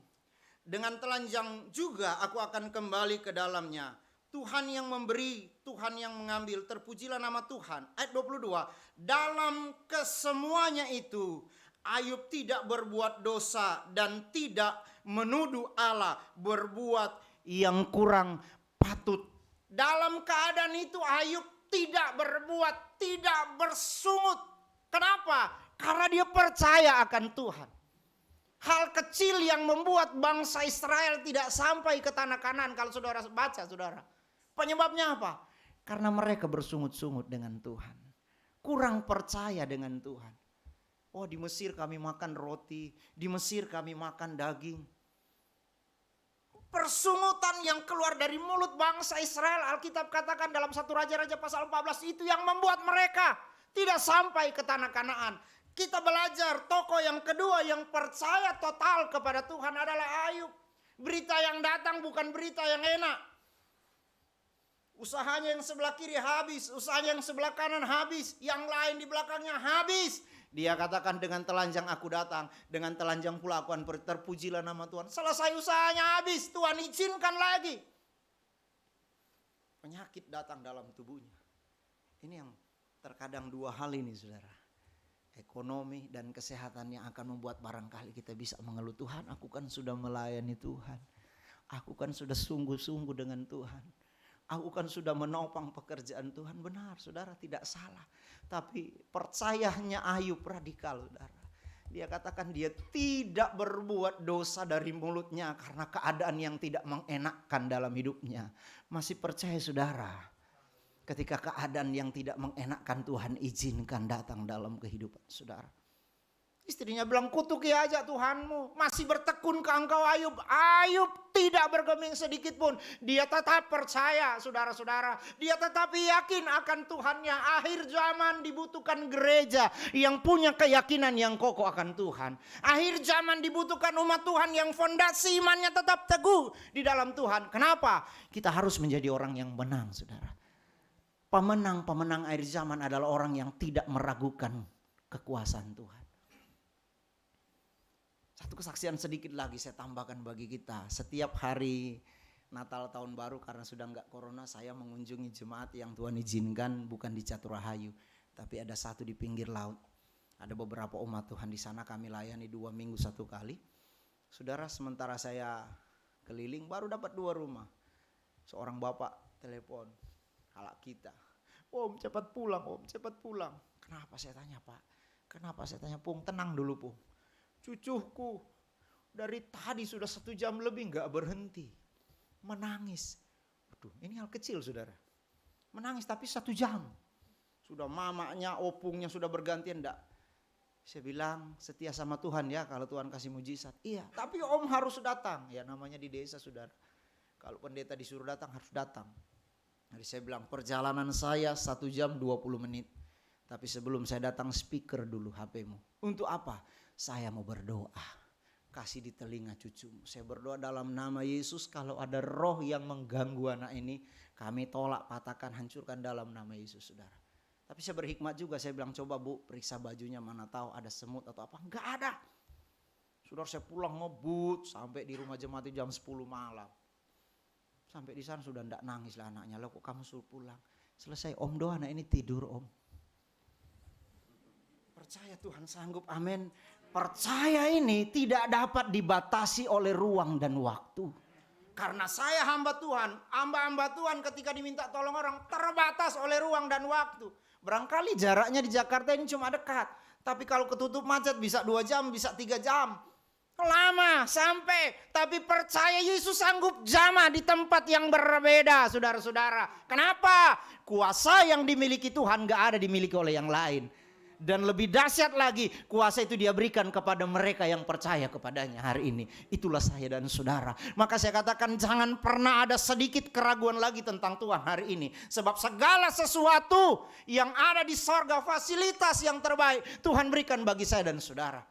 Dengan telanjang juga aku akan kembali ke dalamnya. Tuhan yang memberi, Tuhan yang mengambil. Terpujilah nama Tuhan. Ayat 22. Dalam kesemuanya itu Ayub tidak berbuat dosa dan tidak menuduh Allah berbuat yang kurang patut. Dalam keadaan itu Ayub tidak berbuat, tidak bersungut. Kenapa? Karena dia percaya akan Tuhan. Hal kecil yang membuat bangsa Israel tidak sampai ke tanah Kanaan. Kalau saudara baca saudara. Penyebabnya apa? Karena mereka bersungut-sungut dengan Tuhan. Kurang percaya dengan Tuhan. Oh, di Mesir kami makan roti. Di Mesir kami makan daging. Persungutan yang keluar dari mulut bangsa Israel, Alkitab katakan dalam 1 Raja-Raja pasal 14, itu yang membuat mereka tidak sampai ke tanah Kanaan. Kita belajar tokoh yang kedua yang percaya total kepada Tuhan adalah Ayub. Berita yang datang bukan berita yang enak. Usahanya yang sebelah kiri habis, usahanya yang sebelah kanan habis, yang lain di belakangnya habis. Dia katakan, dengan telanjang aku datang, dengan telanjang pula aku akan terpujilah nama Tuhan. Selesai usahanya habis, Tuhan izinkan lagi. Penyakit datang dalam tubuhnya. Ini yang terkadang dua hal ini saudara. ekonomi, dan kesehatan yang akan membuat barangkali kita bisa mengeluh, Tuhan aku kan sudah melayani Tuhan, aku kan sudah sungguh-sungguh dengan Tuhan, aku kan sudah menopang pekerjaan Tuhan. Benar saudara, tidak salah. Tapi percayanya Ayub radikal saudara. Dia katakan dia tidak berbuat dosa dari mulutnya karena keadaan yang tidak mengenakkan dalam hidupnya. Masih percaya saudara, ketika keadaan yang tidak mengenakkan Tuhan izinkan datang dalam kehidupan saudara. Istrinya bilang, kutuki aja Tuhanmu. Masih bertekun ke engkau Ayub. Ayub tidak bergeming sedikit pun. Dia tetap percaya saudara-saudara. Dia tetap yakin akan Tuhannya. Akhir zaman dibutuhkan gereja yang punya keyakinan yang kokoh akan Tuhan. Akhir zaman dibutuhkan umat Tuhan yang fondasi imannya tetap teguh di dalam Tuhan. Kenapa? Kita harus menjadi orang yang menang saudara. Pemenang-pemenang akhir zaman adalah orang yang tidak meragukan kekuasaan Tuhan. Satu kesaksian sedikit lagi saya tambahkan bagi kita. Setiap hari Natal tahun baru karena sudah enggak corona, saya mengunjungi jemaat yang Tuhan izinkan bukan di Caturrahayu, tapi ada satu di pinggir laut. Ada beberapa umat Tuhan di sana, kami layani 2 minggu 1 kali. Saudara, sementara saya keliling baru dapat 2 rumah. Seorang bapak telepon, halak kita. Om cepat pulang, om cepat pulang. Kenapa saya tanya Pak? Kenapa saya tanya? Pung tenang dulu Pung. Cucuku dari tadi sudah 1 jam lebih gak berhenti menangis. Waduh, ini hal kecil saudara. Menangis tapi 1 jam. Sudah mamanya, opungnya sudah bergantian enggak. Saya bilang setia sama Tuhan ya, kalau Tuhan kasih mujizat. Iya, tapi om harus datang. Ya namanya di desa saudara. Kalau pendeta disuruh datang harus datang. Jadi saya bilang perjalanan saya 1 jam 20 menit. Tapi sebelum saya datang speaker dulu HP-mu. Untuk apa? Saya mau berdoa. Kasih di telinga cucumu. Saya berdoa dalam nama Yesus, kalau ada roh yang mengganggu anak ini, kami tolak, patahkan, hancurkan dalam nama Yesus saudara. Tapi saya berhikmat juga, saya bilang coba Bu periksa bajunya, mana tahu ada semut atau apa. Enggak ada. Saudara, saya pulang ngebut sampai di rumah jemaat jam 10 malam. Sampai di sana sudah enggak nangis lah anaknya. Loh kok kamu suruh pulang? Selesai om doa anak ini tidur om. Percaya Tuhan sanggup, amin. Percaya ini tidak dapat dibatasi oleh ruang dan waktu. Karena saya hamba Tuhan, hamba-hamba Tuhan ketika diminta tolong orang terbatas oleh ruang dan waktu. Barangkali jaraknya di Jakarta ini cuma dekat. Tapi kalau ketutup macet bisa 2 jam, bisa 3 jam. Lama sampai, tapi percaya Yesus sanggup jamah di tempat yang berbeda saudara-saudara. Kenapa? Kuasa yang dimiliki Tuhan gak ada dimiliki oleh yang lain. Dan lebih dahsyat lagi, kuasa itu dia berikan kepada mereka yang percaya kepadanya hari ini. Itulah saya dan saudara. Maka saya katakan jangan pernah ada sedikit keraguan lagi tentang Tuhan hari ini. Sebab segala sesuatu yang ada di sorga, fasilitas yang terbaik Tuhan berikan bagi saya dan saudara.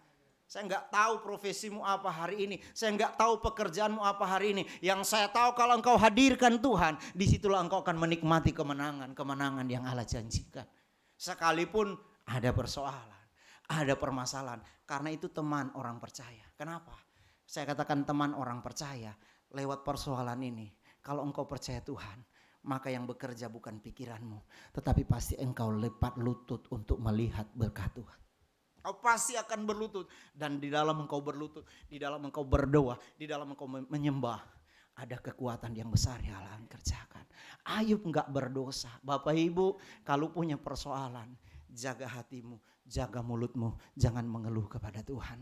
Saya enggak tahu profesimu apa hari ini. Saya enggak tahu pekerjaanmu apa hari ini. Yang saya tahu kalau engkau hadirkan Tuhan, disitulah engkau akan menikmati kemenangan yang Allah janjikan. Sekalipun ada persoalan, ada permasalahan. Karena itu teman orang percaya. Kenapa? Saya katakan teman orang percaya. Lewat persoalan ini, kalau engkau percaya Tuhan, maka yang bekerja bukan pikiranmu, tetapi pasti engkau lepat lutut untuk melihat berkat Tuhan. Kau pasti akan berlutut. Dan di dalam engkau berlutut, di dalam engkau berdoa, di dalam engkau menyembah, ada kekuatan yang besar yang Allah kerjakan. Ayub enggak berdosa. Bapak Ibu, kalau punya persoalan, jaga hatimu, jaga mulutmu, jangan mengeluh kepada Tuhan.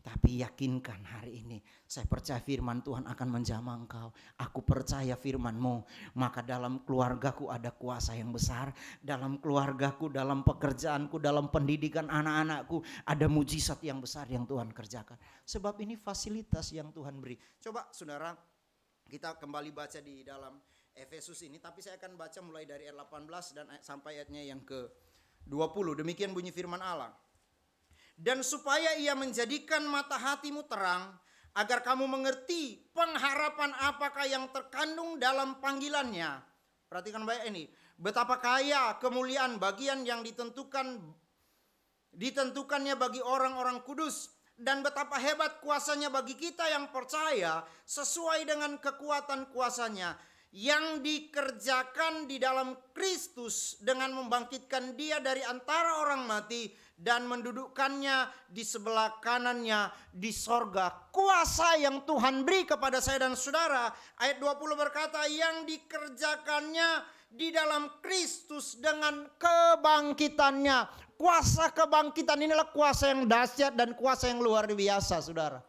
Tapi yakinkan hari ini, saya percaya firman Tuhan akan menjamah engkau. Aku percaya firman-Mu, maka dalam keluargaku ada kuasa yang besar. Dalam keluargaku, dalam pekerjaanku, dalam pendidikan anak-anakku, ada mujizat yang besar yang Tuhan kerjakan. Sebab ini fasilitas yang Tuhan beri. Coba saudara, kita kembali baca di dalam Efesus ini. Tapi saya akan baca mulai dari ayat 18 dan sampai ayatnya yang ke-20. Demikian bunyi firman Allah. Dan supaya ia menjadikan mata hatimu terang, agar kamu mengerti pengharapan apakah yang terkandung dalam panggilannya. Perhatikan baik ini. Betapa kaya kemuliaan bagian yang ditentukannya bagi orang-orang kudus. Dan betapa hebat kuasanya bagi kita yang percaya sesuai dengan kekuatan kuasanya yang dikerjakan di dalam Kristus dengan membangkitkan dia dari antara orang mati dan mendudukkannya di sebelah kanannya di sorga. Kuasa yang Tuhan beri kepada saya dan saudara, ayat 20 berkata, yang dikerjakannya di dalam Kristus dengan kebangkitannya. Kuasa kebangkitan inilah kuasa yang dahsyat dan kuasa yang luar biasa, saudara.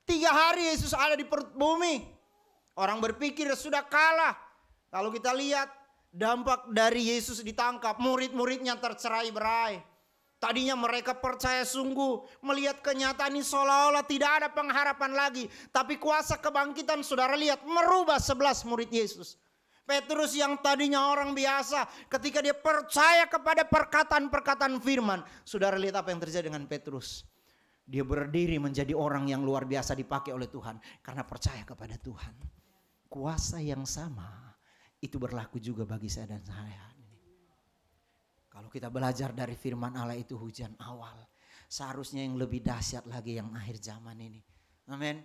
3 hari Yesus ada di perut bumi. Orang berpikir sudah kalah. Kalau kita lihat dampak dari Yesus ditangkap, murid-muridnya tercerai-berai. Tadinya mereka percaya sungguh, melihat kenyataan ini seolah-olah tidak ada pengharapan lagi. Tapi kuasa kebangkitan, saudara lihat, merubah 11 murid Yesus. Petrus yang tadinya orang biasa, ketika dia percaya kepada perkataan-perkataan firman, saudara lihat apa yang terjadi dengan Petrus. Dia berdiri menjadi orang yang luar biasa dipakai oleh Tuhan karena percaya kepada Tuhan. Kuasa yang sama itu berlaku juga bagi saya dan saya. Kalau kita belajar dari firman Allah itu hujan awal. Seharusnya yang lebih dahsyat lagi yang akhir zaman ini. Amin.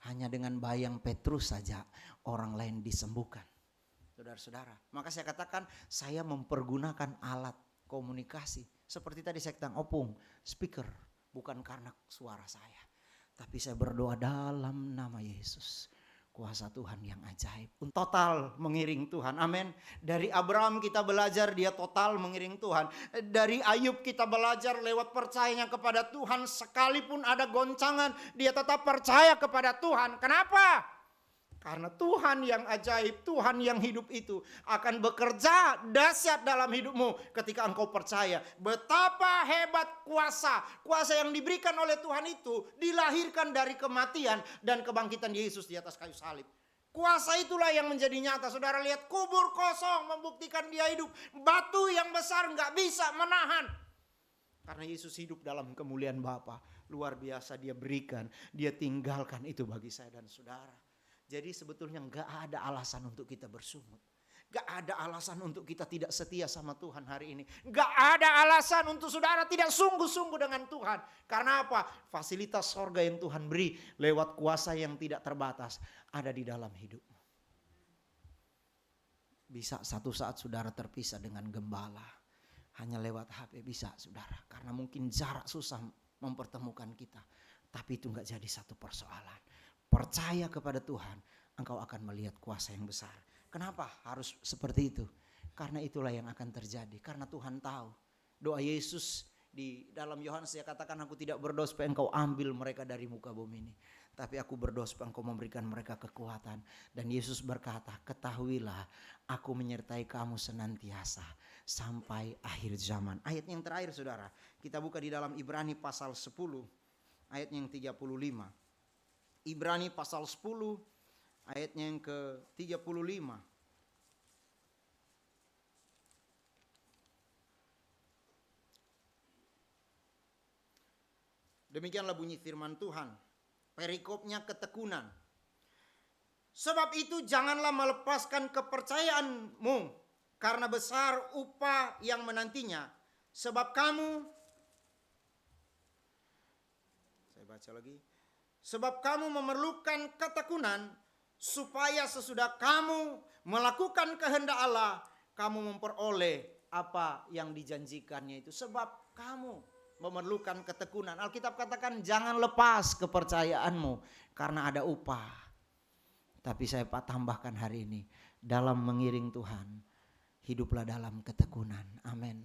Hanya dengan bayang Petrus saja orang lain disembuhkan. Saudara-saudara. Maka saya katakan saya mempergunakan alat komunikasi. Seperti tadi saya katakan opung, speaker. Bukan karena suara saya. Tapi saya berdoa dalam nama Yesus. Kuasa Tuhan yang ajaib. Total mengiring Tuhan. Amin. Dari Abraham kita belajar dia total mengiring Tuhan. Dari Ayub kita belajar lewat percayanya kepada Tuhan. Sekalipun ada goncangan dia tetap percaya kepada Tuhan. Kenapa? Karena Tuhan yang ajaib, Tuhan yang hidup itu akan bekerja dahsyat dalam hidupmu ketika engkau percaya. Betapa hebat kuasa yang diberikan oleh Tuhan itu dilahirkan dari kematian dan kebangkitan Yesus di atas kayu salib. Kuasa itulah yang menjadi nyata. Saudara lihat kubur kosong membuktikan dia hidup. Batu yang besar nggak bisa menahan. Karena Yesus hidup dalam kemuliaan Bapa. Luar biasa dia berikan, dia tinggalkan itu bagi saya dan saudara. Jadi sebetulnya gak ada alasan untuk kita bersungut. Gak ada alasan untuk kita tidak setia sama Tuhan hari ini. Gak ada alasan untuk saudara tidak sungguh-sungguh dengan Tuhan. Karena apa? Fasilitas sorga yang Tuhan beri lewat kuasa yang tidak terbatas ada di dalam hidupmu. Bisa satu saat saudara terpisah dengan gembala. Hanya lewat HP bisa saudara. Karena mungkin jarak susah mempertemukan kita. Tapi itu gak jadi satu persoalan. Percaya kepada Tuhan, engkau akan melihat kuasa yang besar. Kenapa harus seperti itu? Karena itulah yang akan terjadi. Karena Tuhan tahu. Doa Yesus di dalam Yohanes dia katakan, aku tidak berdoa supaya engkau ambil mereka dari muka bumi ini. Tapi aku berdoa supaya engkau memberikan mereka kekuatan. Dan Yesus berkata, ketahuilah aku menyertai kamu senantiasa sampai akhir zaman. Ayat yang terakhir saudara, kita buka di dalam Ibrani pasal 10, ayat yang 35. Ibrani pasal 10 ayatnya yang ke-35. Demikianlah bunyi firman Tuhan. Perikopnya ketekunan. Sebab itu janganlah melepaskan kepercayaanmu karena besar upah yang menantinya. Sebab kamu, saya baca lagi. Sebab kamu memerlukan ketekunan supaya sesudah kamu melakukan kehendak Allah, kamu memperoleh apa yang dijanjikannya itu. Sebab kamu memerlukan ketekunan. Alkitab katakan jangan lepas kepercayaanmu karena ada upah. Tapi saya tambahkan hari ini, dalam mengiring Tuhan, hiduplah dalam ketekunan. Amin.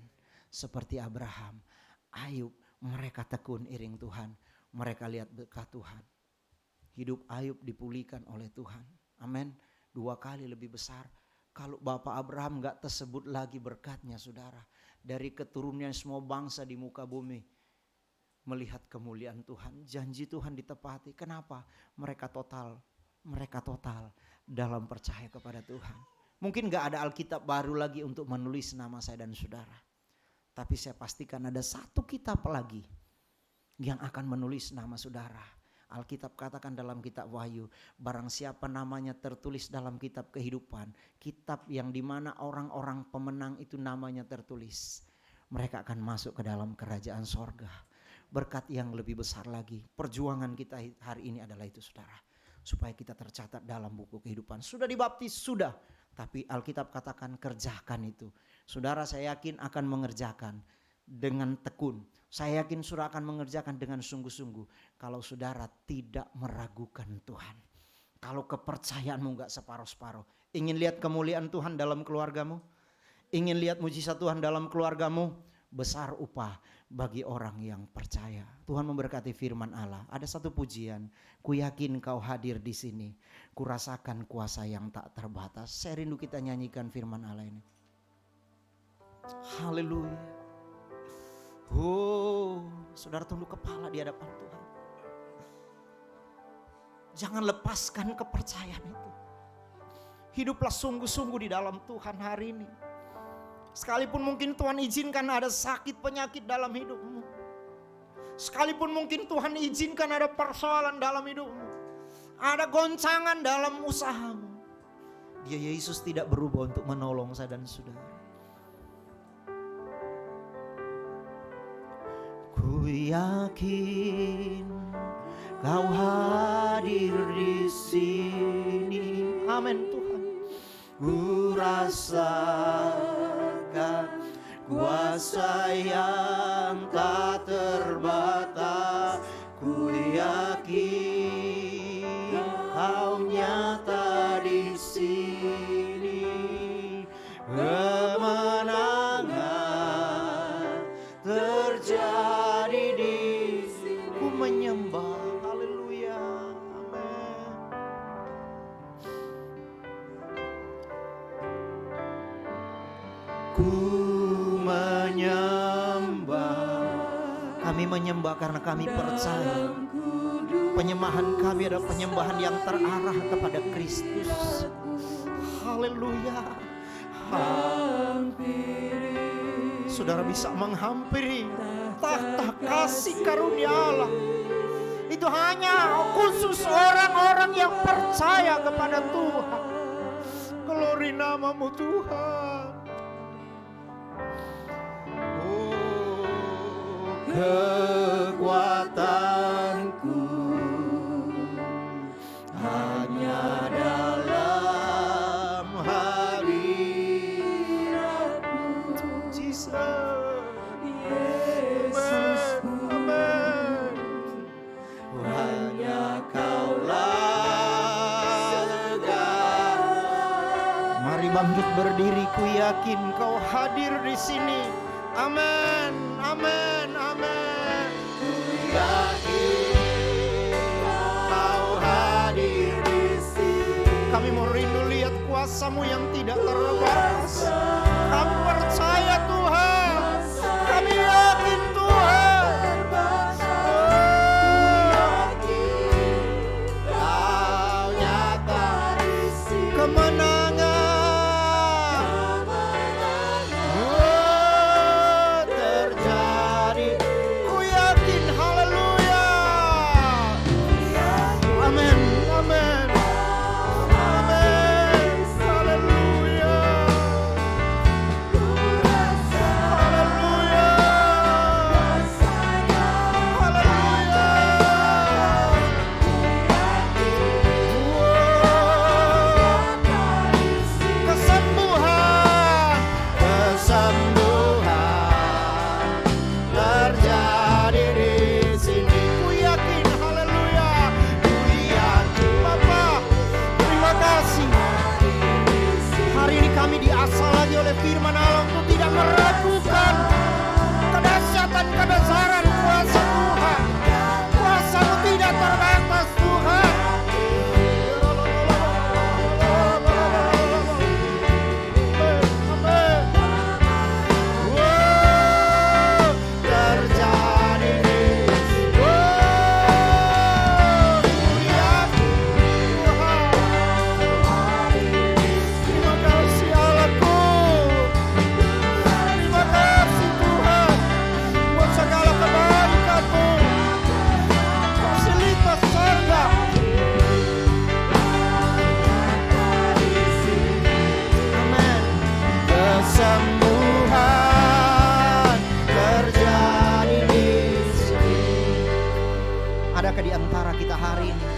Seperti Abraham, Ayub, mereka tekun iring Tuhan. Mereka lihat berkat Tuhan. Hidup Ayub dipulihkan oleh Tuhan. Amin. 2 kali lebih besar. Kalau Bapak Abraham gak tersebut lagi berkatnya saudara. Dari keturunan semua bangsa di muka bumi. Melihat kemuliaan Tuhan. Janji Tuhan ditepati. Kenapa? Mereka total dalam percaya kepada Tuhan. Mungkin gak ada Alkitab baru lagi untuk menulis nama saya dan saudara. Tapi saya pastikan ada satu kitab lagi yang akan menulis nama saudara. Alkitab katakan dalam kitab Wahyu, barang siapa namanya tertulis dalam kitab kehidupan, kitab yang dimana orang-orang pemenang itu namanya tertulis, mereka akan masuk ke dalam kerajaan sorga. Berkat yang lebih besar lagi, perjuangan kita hari ini adalah itu saudara, supaya kita tercatat dalam buku kehidupan. Sudah dibaptis? Sudah. Tapi Alkitab katakan kerjakan itu. Saudara saya yakin akan mengerjakan. dengan tekun. Saya yakin saudara akan mengerjakan dengan sungguh-sungguh kalau saudara tidak meragukan Tuhan. Kalau kepercayaanmu gak separuh-separuh. Ingin lihat kemuliaan Tuhan dalam keluargamu? Ingin lihat mujizat Tuhan dalam keluargamu? Besar upah bagi orang yang percaya. Tuhan memberkati firman Allah. Ada satu pujian. Ku yakin kau hadir di sini. Ku rasakan kuasa yang tak terbatas. Saya rindu kita nyanyikan firman Allah ini. Haleluya. Oh, saudara tunduk kepala di hadapan Tuhan. Jangan lepaskan kepercayaan itu. Hiduplah sungguh-sungguh di dalam Tuhan hari ini. Sekalipun mungkin Tuhan izinkan ada sakit penyakit dalam hidupmu. Sekalipun mungkin Tuhan izinkan ada persoalan dalam hidupmu. Ada goncangan dalam usahamu. Dia Yesus tidak berubah untuk menolong saya dan saudara. Ku yakin kau hadir di sini. Amin Tuhan. Ku rasakan kuasa yang tak terbatas. Ku yakin kau nyata di sini. Kemenangan terjadi di sini. Ku menyembah. Haleluya. Amin. Ku menyembah. Kami menyembah karena kami percaya penyembahan kami adalah penyembahan yang terarah kepada Kristus. Haleluya. Saudara bisa menghampiri tahta kasih karunia Allah. Itu hanya khusus orang-orang yang percaya kepada Tuhan. Glory namamu Tuhan. Oh, kekuatanku hanya dalam hadirat-Mu, Jesus. Yesus, amin. Hanya Kaulah segala. Mari bangkit berdiri, ku yakin Kau hadir di sini. Amin, amin, amin. Ku yakin Kau hadir di sini. Kami mau rindu lihat kuasa-Mu yang tidak terbatas. Kami percaya Tuhan. Kami yakin Tuhan. Kau nyata di sini. Kemenangan terjadi. Ku yakin. Haleluya. Amin, amin. Amin. Haleluya. Haleluya. Kesembuhan, kesembuhan terjadi di sini. Ku yakin, haleluya. Ku yakin, Bapa. Terima kasih. Hari ini kami diasah lagi oleh firman Allah untuk tidak meragukan kedahsyatan kebesaran kuasa Tuhan. Kuasa-Mu tidak terbatas Tuhan. Amin. Wow, terjadi di sini. Wow, ku yakin Tuhan. Terima kasih Allahku. Terima kasih Tuhan buat segala kebaikan-Mu. Fasilitas surga. Amin. Kesembuhan terjadi di sini. Adakah di antara kita hari ini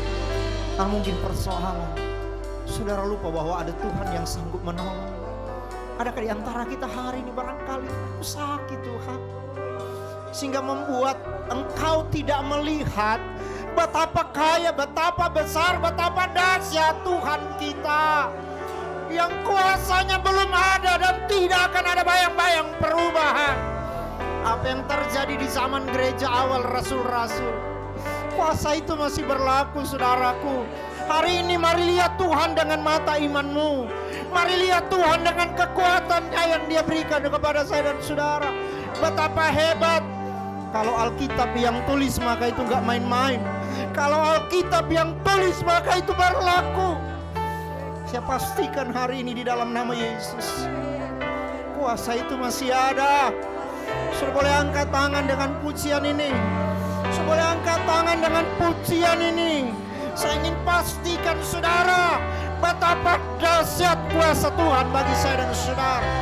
mungkin persoalan, saudara lupa bahwa ada Tuhan yang sanggup menolong. Adakah di antara kita hari ini barangkali aku sakit Tuhan, sehingga membuat Engkau tidak melihat betapa kaya, betapa besar, betapa dahsyat Tuhan kita, yang kuasanya belum ada dan tidak akan ada bayang-bayang perubahan. Apa yang terjadi di zaman gereja awal rasul-rasul, kuasa itu masih berlaku saudaraku. Hari ini mari lihat Tuhan dengan mata imanmu. Mari lihat Tuhan dengan kekuatannya yang Dia berikan kepada saya dan saudara. Betapa hebat. Kalau Alkitab yang tulis maka itu gak main-main. Kalau Alkitab yang tulis maka itu berlaku. Saya pastikan hari ini di dalam nama Yesus, kuasa itu masih ada. Sudah boleh angkat tangan dengan pujian ini. Sudah boleh angkat tangan dengan pujian ini. Saya ingin pastikan saudara betapa dahsyat kuasa Tuhan bagi saya dan saudara.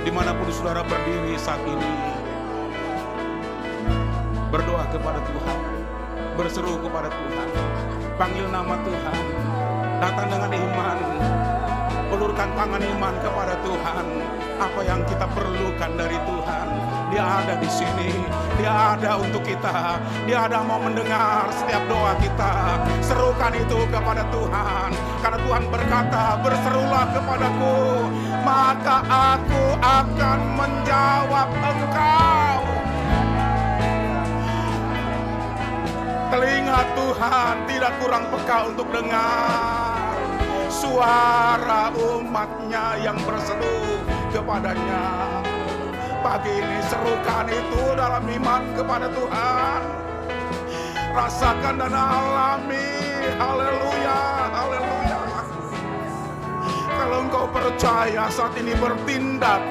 Dimanapun saudara berdiri saat ini, berdoa kepada Tuhan, berseru kepada Tuhan, panggil nama Tuhan, datang dengan iman, ulurkan tangan iman kepada Tuhan. Apa yang kita perlukan dari Tuhan, Dia ada di sini, Dia ada untuk kita, Dia ada mau mendengar setiap doa kita. Serukan itu kepada Tuhan, karena Tuhan berkata, berserulah kepadaku, maka aku akan menjawab engkau. Telinga Tuhan tidak kurang peka untuk dengar suara umatnya yang berseru kepadanya. Pagi ini serukan itu dalam iman kepada Tuhan. Rasakan dan alami. Haleluya, haleluya. Kalau engkau percaya saat ini, bertindak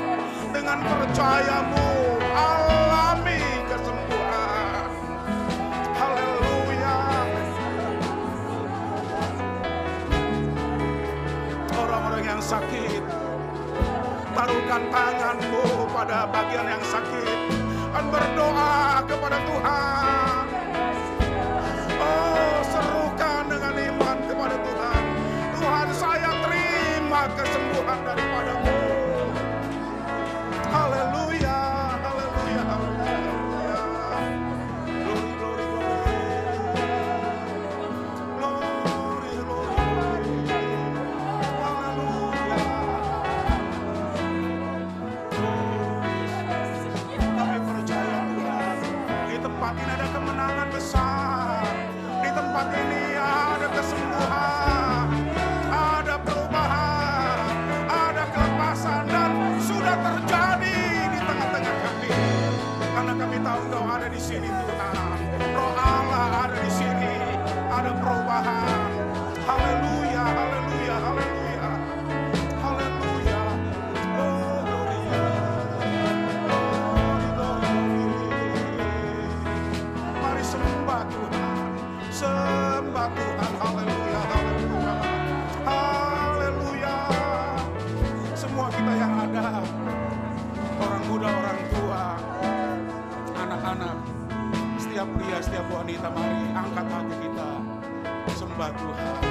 dengan percayamu, alami kesembuhan. Haleluya. Orang-orang yang sakit, taruhkan tanganmu pada bagian yang sakit dan berdoa kepada Tuhan. Oh, serukan dengan iman kepada Tuhan. Tuhan, saya terima kesembuhan daripadamu. Haleluya, haleluya, haleluya. Glory, glory, glory. Glory, glory, haleluya. Kami percaya Tuhan, di tempat ini ada kemenangan besar. Di tempat ini ada kesembuhan, ada perubahan, ada kelepasan, dan sudah terjadi di tengah-tengah kami. Karena kami tahu Engkau ada di sini Tuhan. Roh Allah ada di sini, ada perubahan. Haleluya, haleluya, haleluya. Haleluya. Oh, gloria. Mari sembah Tuhan, sembah Tuhan. Haleluya, haleluya, haleluya. Semua kita yang ada, orang muda, orang tua, anak-anak, setiap pria, setiap wanita, mari angkat hati kita, sembah Tuhan.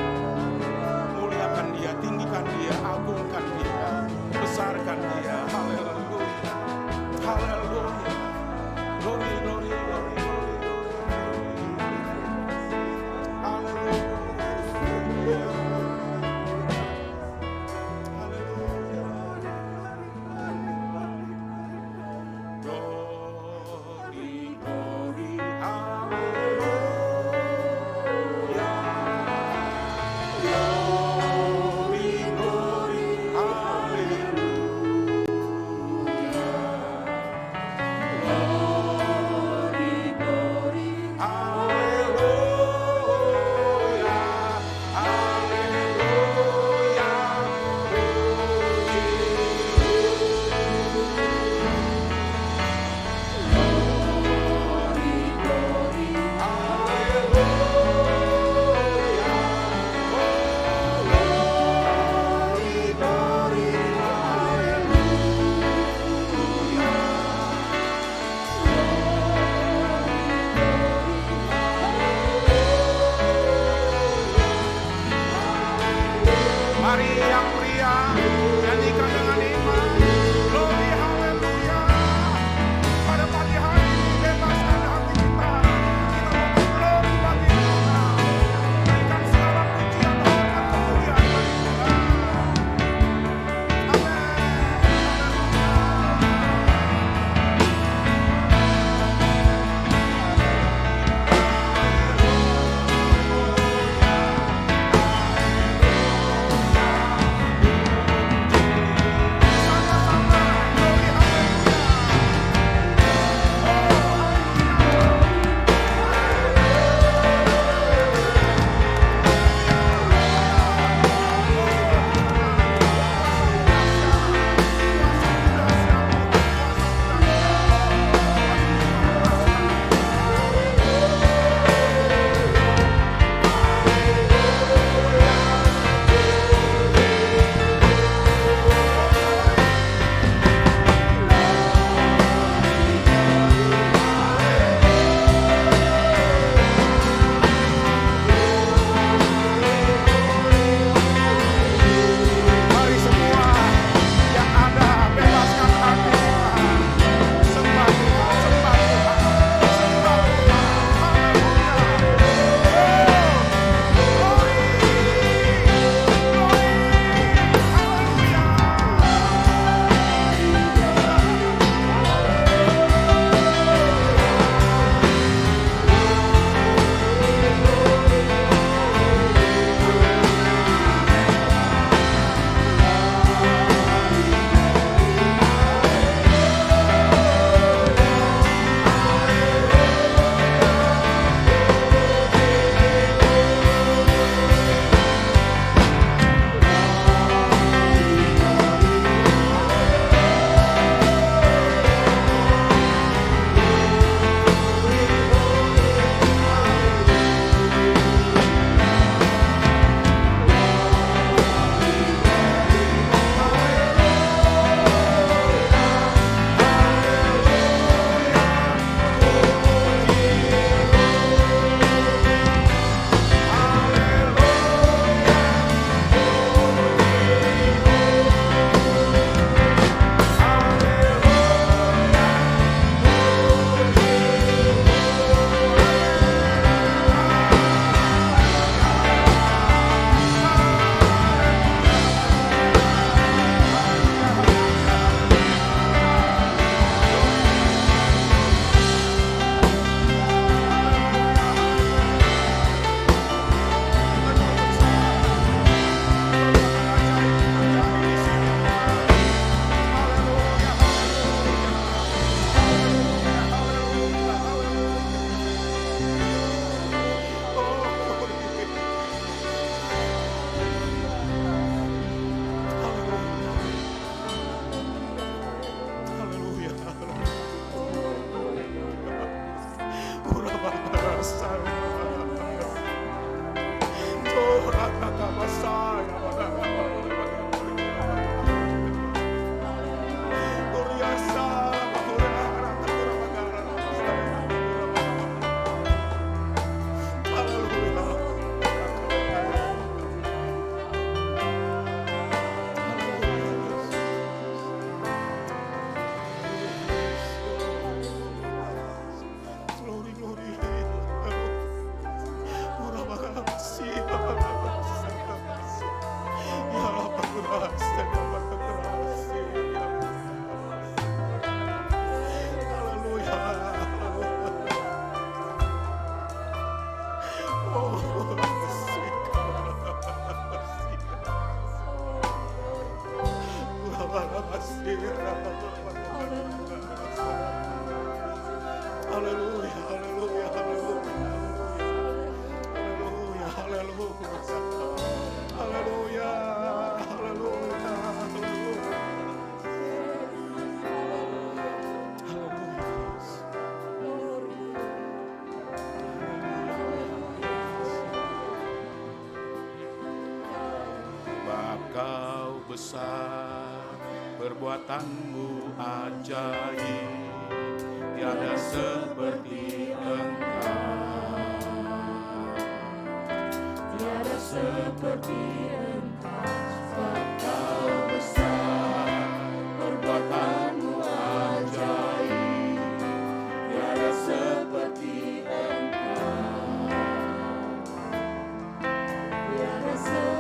Muliakan Dia, tinggikan Dia, agungkan Dia, besarkan Dia. Haleluya, haleluya. Glory, glory, glory, glory, glory. Haleluya. Haleluya. Glory, glory, haleluya. Glory, glory, haleluya. Haleluya, haleluya. Mari yang pria, nyanyikan dengan iman. Glory, haleluya. Pada pagi hari ini, bebaskan hati kita. Kita mau glory bagi Tuhan. Berikan segala pujian, hormat, kemuliaan bagi Tuhan. Amin. Haleluya. Engkau besar, perbuatanmu ajaib, tiada seperti Engkau, Tiada seperti Engkau, Engkau besar, perbuatanmu ajaib, tiada seperti Engkau, tiada seperti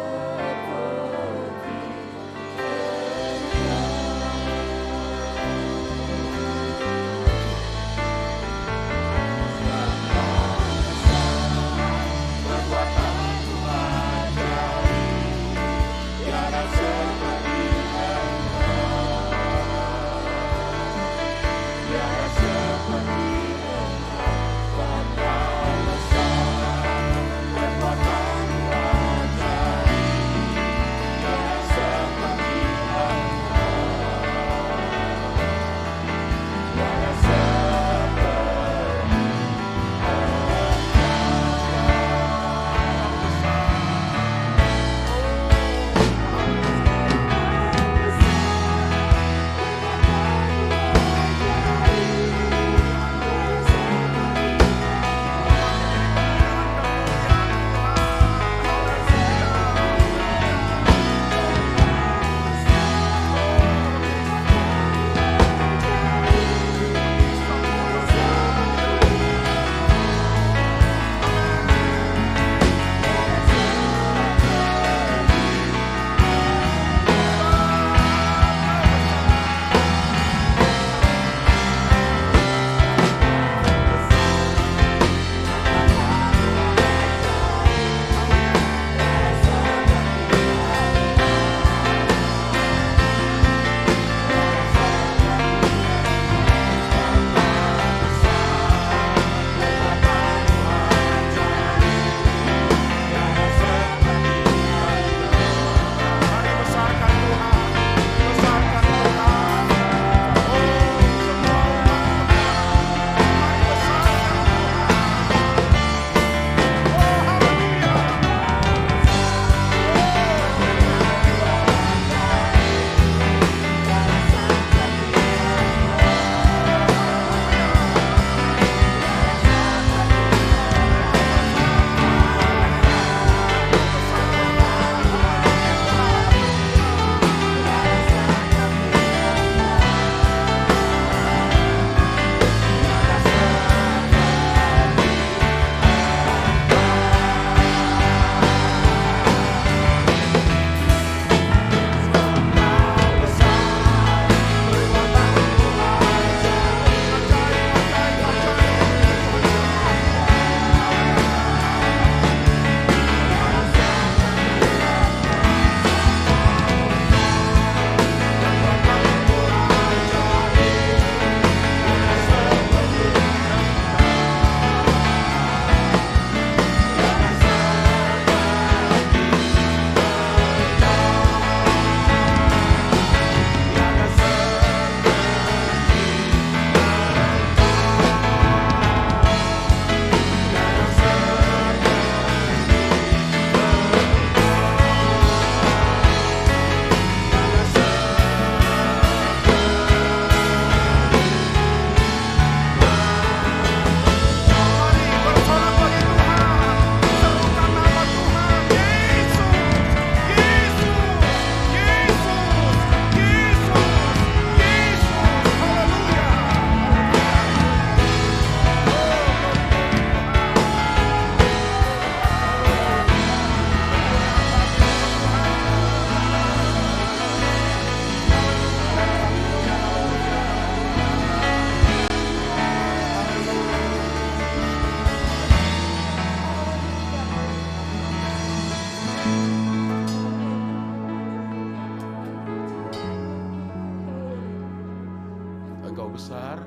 besar,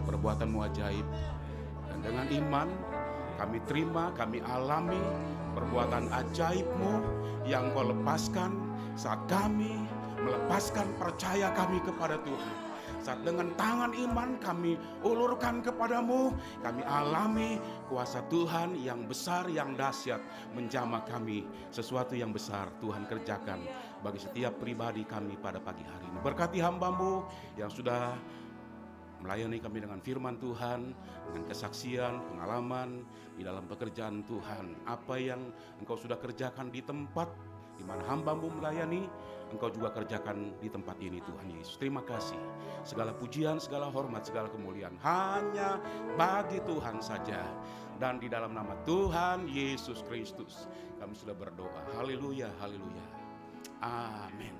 perbuatanmu ajaib. Dan dengan iman kami terima, kami alami perbuatan ajaib-Mu yang Kau lepaskan saat kami melepaskan percaya kami kepada Tuhan. saat dengan tangan iman kami ulurkan kepadamu, kami alami kuasa Tuhan yang besar, yang dahsyat menjamah kami. Sesuatu yang besar Tuhan kerjakan bagi setiap pribadi kami pada pagi hari ini. Berkati hamba-Mu yang sudah melayani kami dengan firman Tuhan, dengan kesaksian, pengalaman di dalam pekerjaan Tuhan. Apa yang Engkau sudah kerjakan di tempat di mana hamba-Mu melayani, Engkau juga kerjakan di tempat ini Tuhan Yesus. Terima kasih. Segala pujian, segala hormat, segala kemuliaan hanya bagi Tuhan saja. Dan di dalam nama Tuhan Yesus Kristus kami sudah berdoa. Haleluya, haleluya. Amin.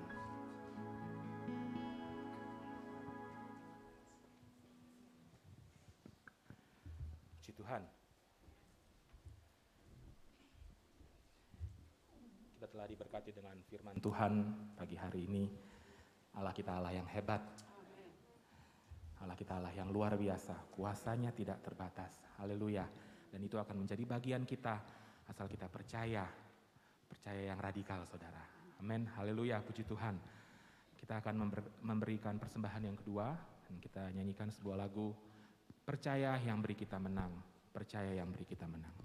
Puji Tuhan. Kita telah diberkati dengan firman Tuhan pagi hari ini. Allah kita Allah yang hebat. Allah kita Allah yang luar biasa. Kuasanya tidak terbatas. Haleluya. Dan itu akan menjadi bagian kita asal kita percaya. Percaya yang radikal, saudara. Amin. Haleluya. Puji Tuhan. Kita akan memberikan persembahan yang kedua. Dan kita nyanyikan sebuah lagu. Percaya yang beri kita menang. Percaya yang beri kita menang.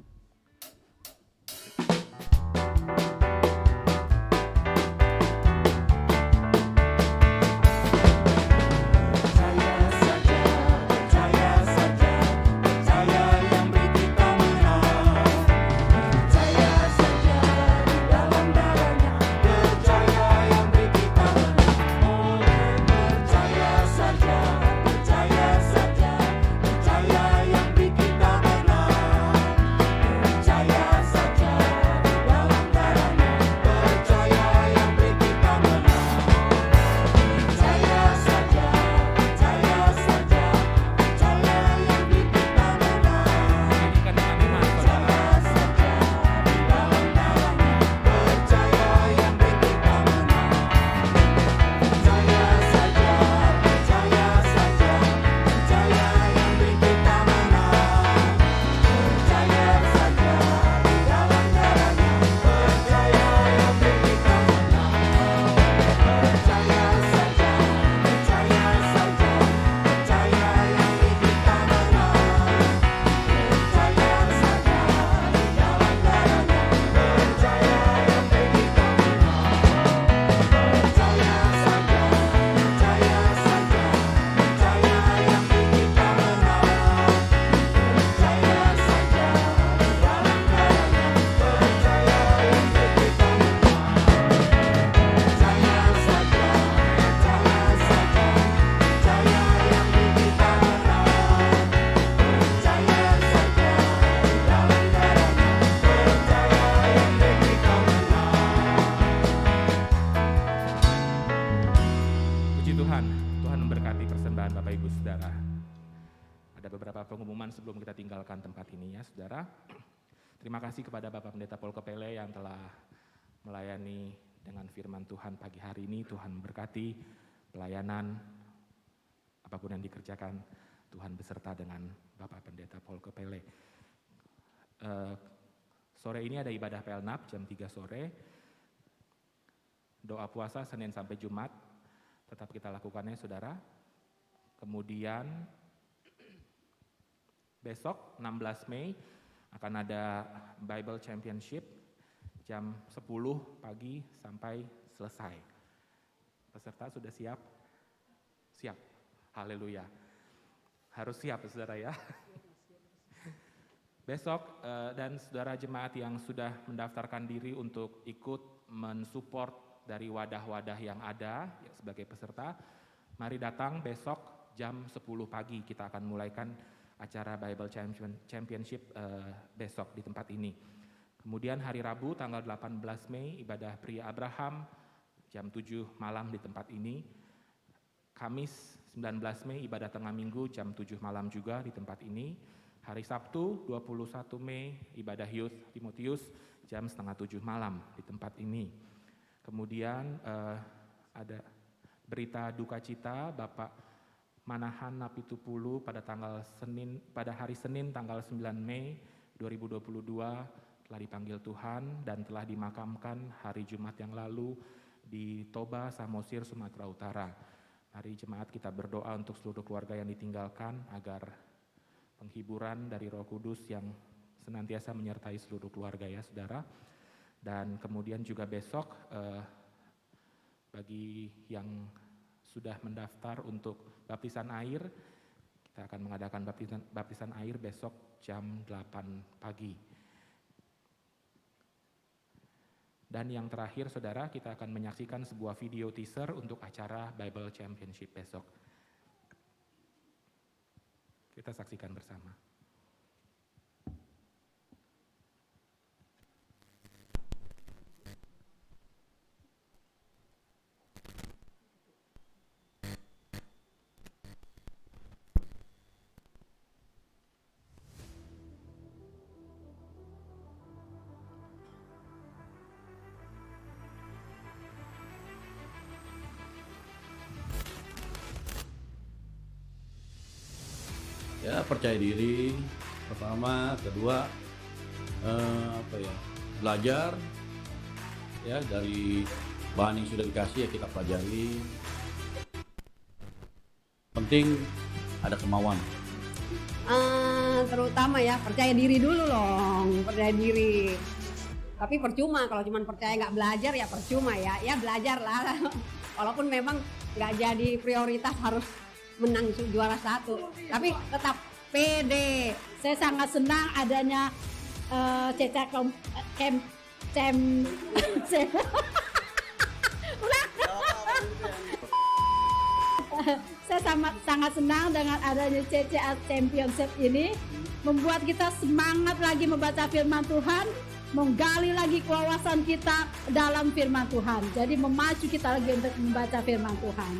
Sebelum kita tinggalkan tempat ini ya saudara. Terima kasih kepada Bapak Pendeta Paul Kepele yang telah melayani dengan firman Tuhan pagi hari ini. Tuhan berkati pelayanan apapun yang dikerjakan. Tuhan beserta dengan Bapak Pendeta Paul Kepele. Sore ini ada ibadah PLNAP jam 3 sore. Doa puasa Senin sampai Jumat. Tetap kita lakukannya saudara. Kemudian besok 16 Mei akan ada Bible Championship jam 10 pagi sampai selesai. Peserta sudah siap? Siap. Haleluya. Harus siap saudara ya. Besok dan saudara jemaat yang sudah mendaftarkan diri untuk ikut mensupport dari wadah-wadah yang ada sebagai peserta, mari datang besok jam 10 pagi kita akan mulaikan acara Bible Championship besok di tempat ini. Kemudian hari Rabu tanggal 18 Mei ibadah pria Abraham jam 7 malam di tempat ini. Kamis 19 Mei ibadah tengah minggu jam 7 malam juga di tempat ini. Hari Sabtu 21 Mei ibadah Youth Timotius jam 6:30 malam di tempat ini. Kemudian ada berita duka cita Bapak Manahan Napitupulu pada hari Senin tanggal 9 Mei 2022 telah dipanggil Tuhan dan telah dimakamkan hari Jumat yang lalu di Toba, Samosir, Sumatera Utara. Mari jemaat kita berdoa untuk seluruh keluarga yang ditinggalkan agar penghiburan dari Roh Kudus yang senantiasa menyertai seluruh keluarga ya saudara. Dan kemudian juga besok bagi yang sudah mendaftar untuk baptisan air, kita akan mengadakan baptisan air besok jam 8 pagi. Dan yang terakhir saudara, kita akan menyaksikan sebuah video teaser untuk acara Bible Championship besok. Kita saksikan bersama. Ya, percaya diri pertama, kedua belajar ya dari bahan yang sudah dikasih ya kita pelajari. Penting ada kemauan. Terutama ya percaya diri dulu loh, percaya diri. Tapi percuma kalau cuma percaya nggak belajar ya percuma ya belajar lah. Walaupun memang nggak jadi prioritas harus menang juara 1, tapi tetap pede. Saya sangat senang adanya Ceca Saya sangat senang dengan adanya CCA Championship ini, membuat kita semangat lagi membaca firman Tuhan, menggali lagi kewawasan kita dalam firman Tuhan. Jadi memacu kita lagi untuk membaca firman Tuhan.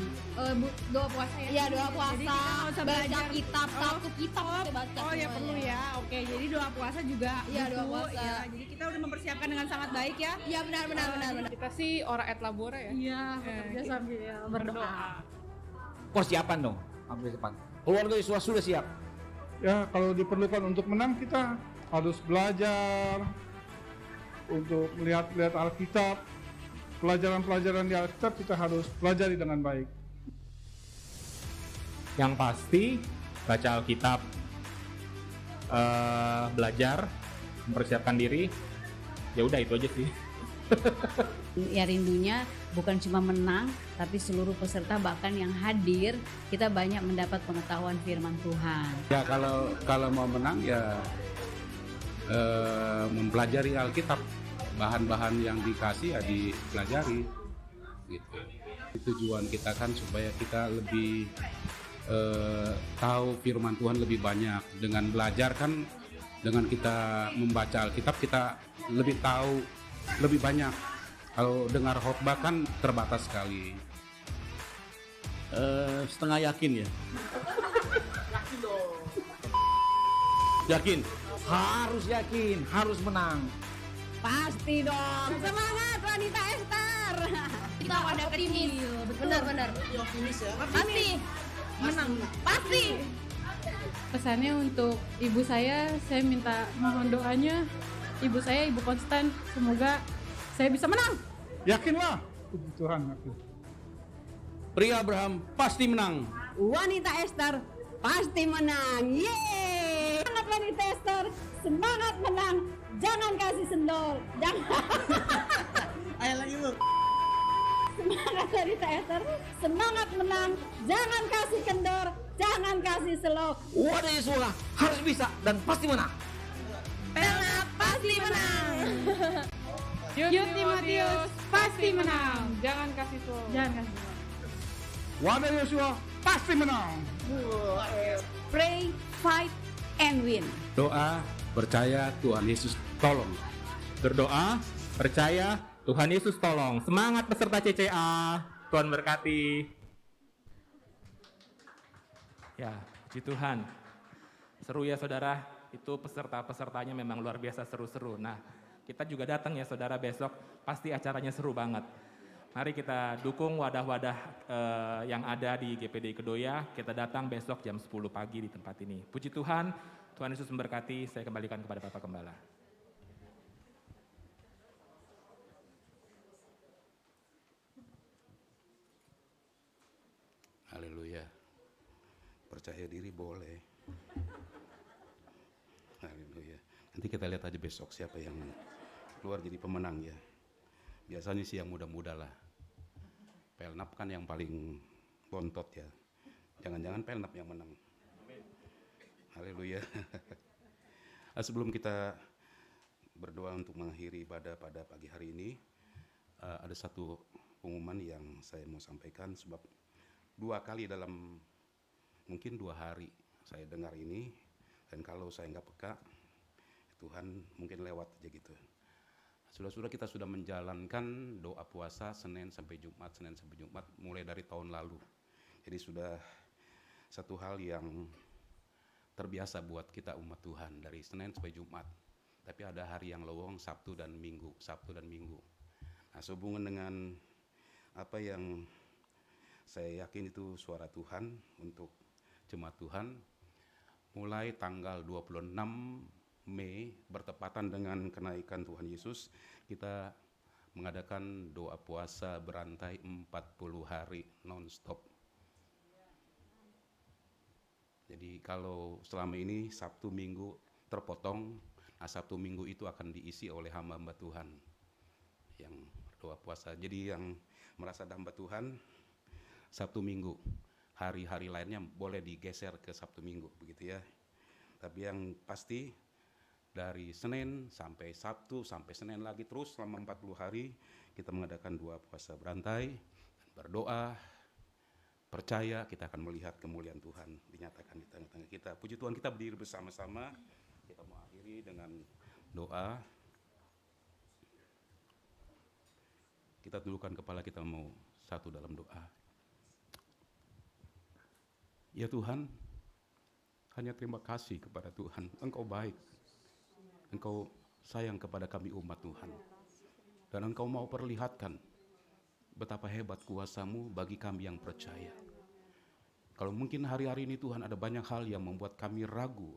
Doa puasa ya? Iya, doa puasa, Jadi kita nggak usah baca belajar. kitab, satu kitab kita baca. Oh ya perlu ya, oke. Jadi doa puasa juga Iya, doa butuh, puasa. ya. Jadi kita udah mempersiapkan dengan sangat baik ya. Iya benar. Kita sih ora et labora ya. Iya, bekerja sambil berdoa. Persiapan dong, ambil depan. Keluarga Yesus sudah siap. Ya, kalau diperlukan untuk menang kita harus belajar untuk melihat Alkitab. Pelajaran-pelajaran di Alkitab kita harus pelajari dengan baik. Yang pasti baca Alkitab, belajar, mempersiapkan diri, ya udah itu aja sih. Ya rindunya bukan cuma menang, tapi seluruh peserta bahkan yang hadir kita banyak mendapat pengetahuan firman Tuhan. Ya kalau mau menang ya mempelajari Alkitab, bahan-bahan yang dikasih ya dipelajari gitu. Tujuan kita kan supaya kita lebih tahu firman Tuhan lebih banyak. Dengan belajar kan, dengan kita membaca Alkitab kita lebih tahu lebih banyak. Kalau dengar khotbah kan terbatas sekali. Setengah yakin ya. Yakin. Harus menang. Pasti dong. Semangat wanita Esther. Kita ada kecil. Benar. Pasti menang. Pasti. Pesannya untuk ibu saya minta mohon doanya. Ibu saya, Ibu Konstan, semoga saya bisa menang. Yakinlah, puji Tuhan. Yakin. Pria Abraham pasti menang. Wanita Esther pasti menang. Yeay! Semangat wanita Esther, semangat menang. Jangan kasih sendol. Jangan. Ayo lagi lu. Semangat wanita Esther, semangat menang. Jangan kasih kendor, jangan kasih selok. Wadah Yesus harus bisa dan pasti menang. Pela pasti menang. Yud Timotius pasti menang. Jangan kasih slow. Wadah Yosua pasti menang. Pray, fight, and win. Doa, percaya Tuhan Yesus tolong. Berdoa, percaya, Tuhan Yesus tolong. Semangat peserta CCA. Tuhan berkati. Ya, puji Tuhan. Seru ya saudara. Itu peserta-pesertanya memang luar biasa seru-seru. Nah, kita juga datang ya saudara besok. Pasti acaranya seru banget. Mari kita dukung wadah-wadah yang ada di GPD Kedoya. Kita datang besok jam 10 pagi di tempat ini. Puji Tuhan, Tuhan Yesus memberkati. Saya kembalikan kepada Bapak Gembala. percaya diri boleh. Haleluya. Nanti kita lihat aja besok siapa yang keluar jadi pemenang ya. Biasanya sih yang muda-muda lah. Pelnap kan yang paling bontot ya. Jangan-jangan Pelnap yang menang. Haleluya. Sebelum kita berdoa untuk mengakhiri ibadah pada pagi hari ini, ada satu pengumuman yang saya mau sampaikan, sebab 2 kali dalam mungkin 2 hari saya dengar ini, dan kalau saya nggak peka, Tuhan mungkin lewat aja gitu. Saudara-saudara, kita sudah menjalankan doa puasa Senin sampai Jumat mulai dari tahun lalu. Jadi sudah satu hal yang terbiasa buat kita umat Tuhan dari Senin sampai Jumat. Tapi ada hari yang lowong Sabtu dan Minggu. Nah, sehubungan dengan apa yang saya yakin itu suara Tuhan untuk jemaat Tuhan, mulai tanggal 26 Mei bertepatan dengan kenaikan Tuhan Yesus, kita mengadakan doa puasa berantai 40 hari non-stop. Jadi kalau selama ini Sabtu Minggu terpotong, nah Sabtu Minggu itu akan diisi oleh hamba-hamba Tuhan yang berdoa puasa. Jadi yang merasa hamba Tuhan, Sabtu Minggu, hari-hari lainnya boleh digeser ke Sabtu Minggu, begitu ya. Tapi yang pasti dari Senin sampai Sabtu sampai Senin lagi terus selama 40 hari kita mengadakan doa puasa berantai dan berdoa. Percaya kita akan melihat kemuliaan Tuhan dinyatakan di tengah-tengah kita. Puji Tuhan, kita berdiri bersama-sama. Kita mau akhiri dengan doa. Kita tundukkan kepala kita, mau satu dalam doa. Ya Tuhan, hanya terima kasih kepada Tuhan. Engkau baik. Engkau sayang kepada kami umat Tuhan. Dan Engkau mau perlihatkan betapa hebat kuasa-Mu bagi kami yang percaya. Kalau mungkin hari-hari ini Tuhan ada banyak hal yang membuat kami ragu.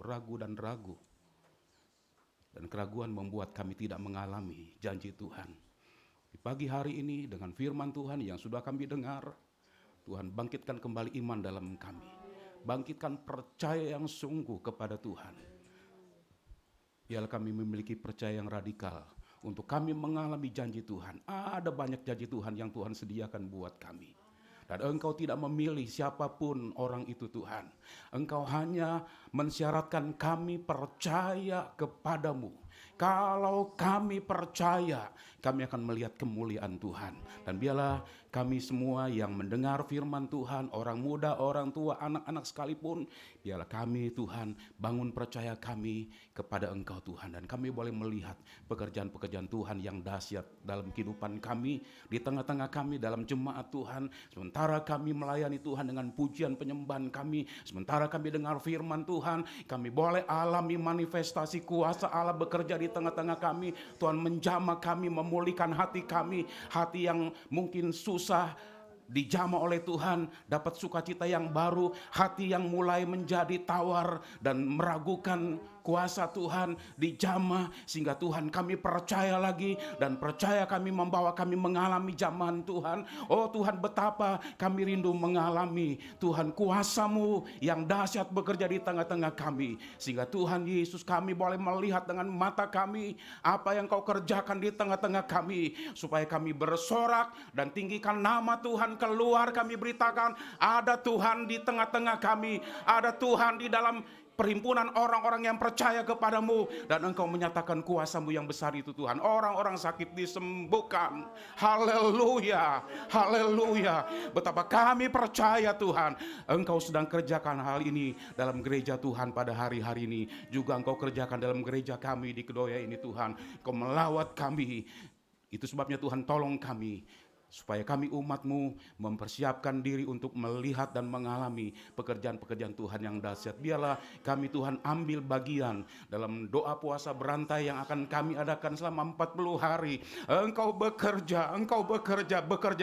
Dan keraguan membuat kami tidak mengalami janji Tuhan. Di pagi hari ini dengan firman Tuhan yang sudah kami dengar, Tuhan bangkitkan kembali iman dalam kami. Bangkitkan percaya yang sungguh kepada Tuhan. Biarlah kami memiliki percaya yang radikal untuk kami mengalami janji Tuhan. Ada banyak janji Tuhan yang Tuhan sediakan buat kami. Dan Engkau tidak memilih siapapun orang itu Tuhan. Engkau hanya mensyaratkan kami percaya kepadamu. Kalau kami percaya, kami akan melihat kemuliaan Tuhan. Dan biarlah kami semua yang mendengar firman Tuhan, orang muda, orang tua, anak-anak sekalipun, biarlah kami Tuhan bangun percaya kami kepada Engkau Tuhan. Dan kami boleh melihat pekerjaan-pekerjaan Tuhan yang dahsyat dalam kehidupan kami, di tengah-tengah kami dalam jemaat Tuhan. Sementara kami melayani Tuhan dengan pujian penyembahan kami, sementara kami dengar firman Tuhan, kami boleh alami manifestasi kuasa Allah bekerja di tengah-tengah kami. Tuhan menjamah kami, memulihkan hati kami, hati yang mungkin susah dijamah oleh Tuhan, dapat sukacita yang baru, hati yang mulai menjadi tawar dan meragukan kuasa Tuhan dijamah, sehingga Tuhan kami percaya lagi, dan percaya kami membawa kami mengalami jamahan Tuhan. Oh Tuhan, betapa kami rindu mengalami Tuhan kuasa-Mu yang dahsyat bekerja di tengah-tengah kami, sehingga Tuhan Yesus kami boleh melihat dengan mata kami apa yang Kau kerjakan di tengah-tengah kami, supaya kami bersorak dan tinggikan nama Tuhan keluar. Kami beritakan ada Tuhan di tengah-tengah kami, ada Tuhan di dalam perhimpunan orang-orang yang percaya kepadamu, dan Engkau menyatakan kuasa-Mu yang besar itu Tuhan. Orang-orang sakit disembuhkan. Haleluya, haleluya. Betapa kami percaya Tuhan, Engkau sedang kerjakan hal ini dalam gereja Tuhan pada hari-hari ini. Juga Engkau kerjakan dalam gereja kami di Kedoya ini Tuhan. Engkau melawat kami. Itu sebabnya Tuhan, tolong kami supaya kami umat-Mu mempersiapkan diri untuk melihat dan mengalami pekerjaan-pekerjaan Tuhan yang dahsyat. Biarlah kami Tuhan ambil bagian dalam doa puasa berantai yang akan kami adakan selama 40 hari. Engkau bekerja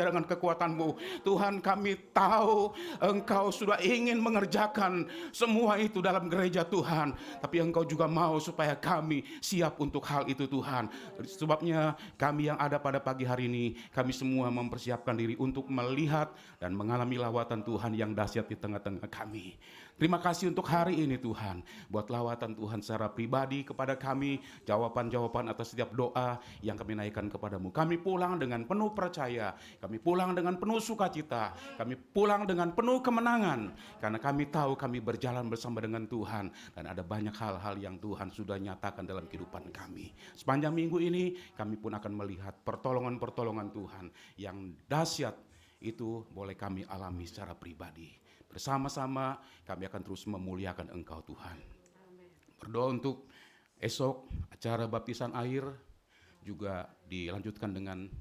dengan kekuatan-Mu. Tuhan, kami tahu Engkau sudah ingin mengerjakan semua itu dalam gereja Tuhan. Tapi Engkau juga mau supaya kami siap untuk hal itu Tuhan. Sebabnya kami yang ada pada pagi hari ini, kami semua mempersiapkan diri untuk melihat dan mengalami lawatan Tuhan yang dahsyat di tengah-tengah kami. Terima kasih untuk hari ini Tuhan, buat lawatan Tuhan secara pribadi kepada kami, jawaban-jawaban atas setiap doa yang kami naikkan kepadamu. Kami pulang dengan penuh percaya, kami pulang dengan penuh sukacita, kami pulang dengan penuh kemenangan, karena kami tahu kami berjalan bersama dengan Tuhan, dan ada banyak hal-hal yang Tuhan sudah nyatakan dalam kehidupan kami. Sepanjang minggu ini kami pun akan melihat pertolongan-pertolongan Tuhan yang dahsyat itu boleh kami alami secara pribadi. Bersama-sama kami akan terus memuliakan Engkau Tuhan. Berdoa untuk esok acara baptisan air juga dilanjutkan dengan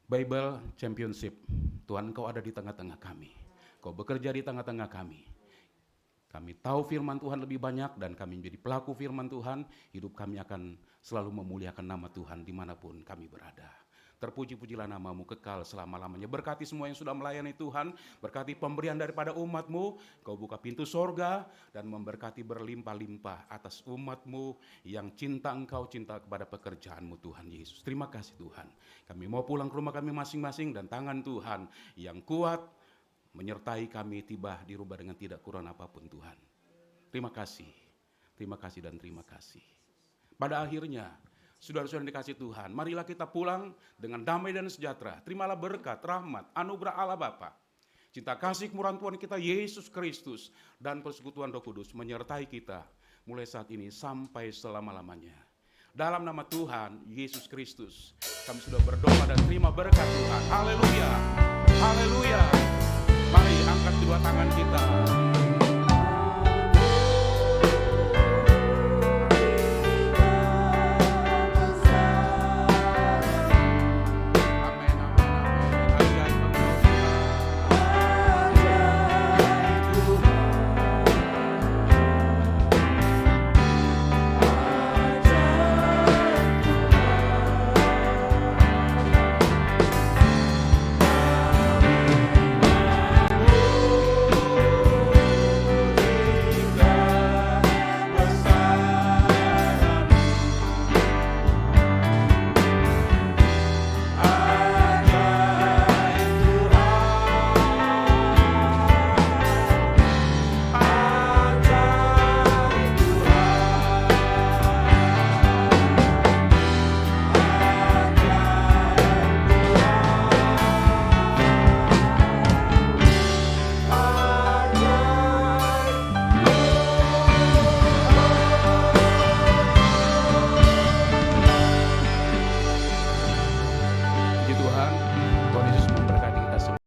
Bible Championship. Tuhan, Engkau ada di tengah-tengah kami. Kau bekerja di tengah-tengah kami. Kami tahu firman Tuhan lebih banyak dan kami menjadi pelaku firman Tuhan. Hidup kami akan selalu memuliakan nama Tuhan dimanapun kami berada. Terpuji-pujilah namamu kekal selama-lamanya. Berkati semua yang sudah melayani Tuhan. Berkati pemberian daripada umatmu. Kau buka pintu sorga dan memberkati berlimpah-limpah atas umatmu yang cinta Engkau, cinta kepada pekerjaanmu Tuhan Yesus. Terima kasih Tuhan. Kami mau pulang ke rumah kami masing-masing dan tangan Tuhan yang kuat menyertai kami tiba di rumah dengan tidak kurang apapun Tuhan. Terima kasih dan terima kasih. Pada akhirnya, saudara-saudara yang dikasih Tuhan, marilah kita pulang dengan damai dan sejahtera. Terimalah berkat, rahmat, anugerah Allah Bapa, cinta kasih kemurahan Tuhan kita Yesus Kristus, dan persekutuan Roh Kudus menyertai kita mulai saat ini sampai selama-lamanya. Dalam nama Tuhan Yesus Kristus, kami sudah berdoa dan terima berkat Tuhan. Haleluya, haleluya. Mari angkat kedua tangan kita.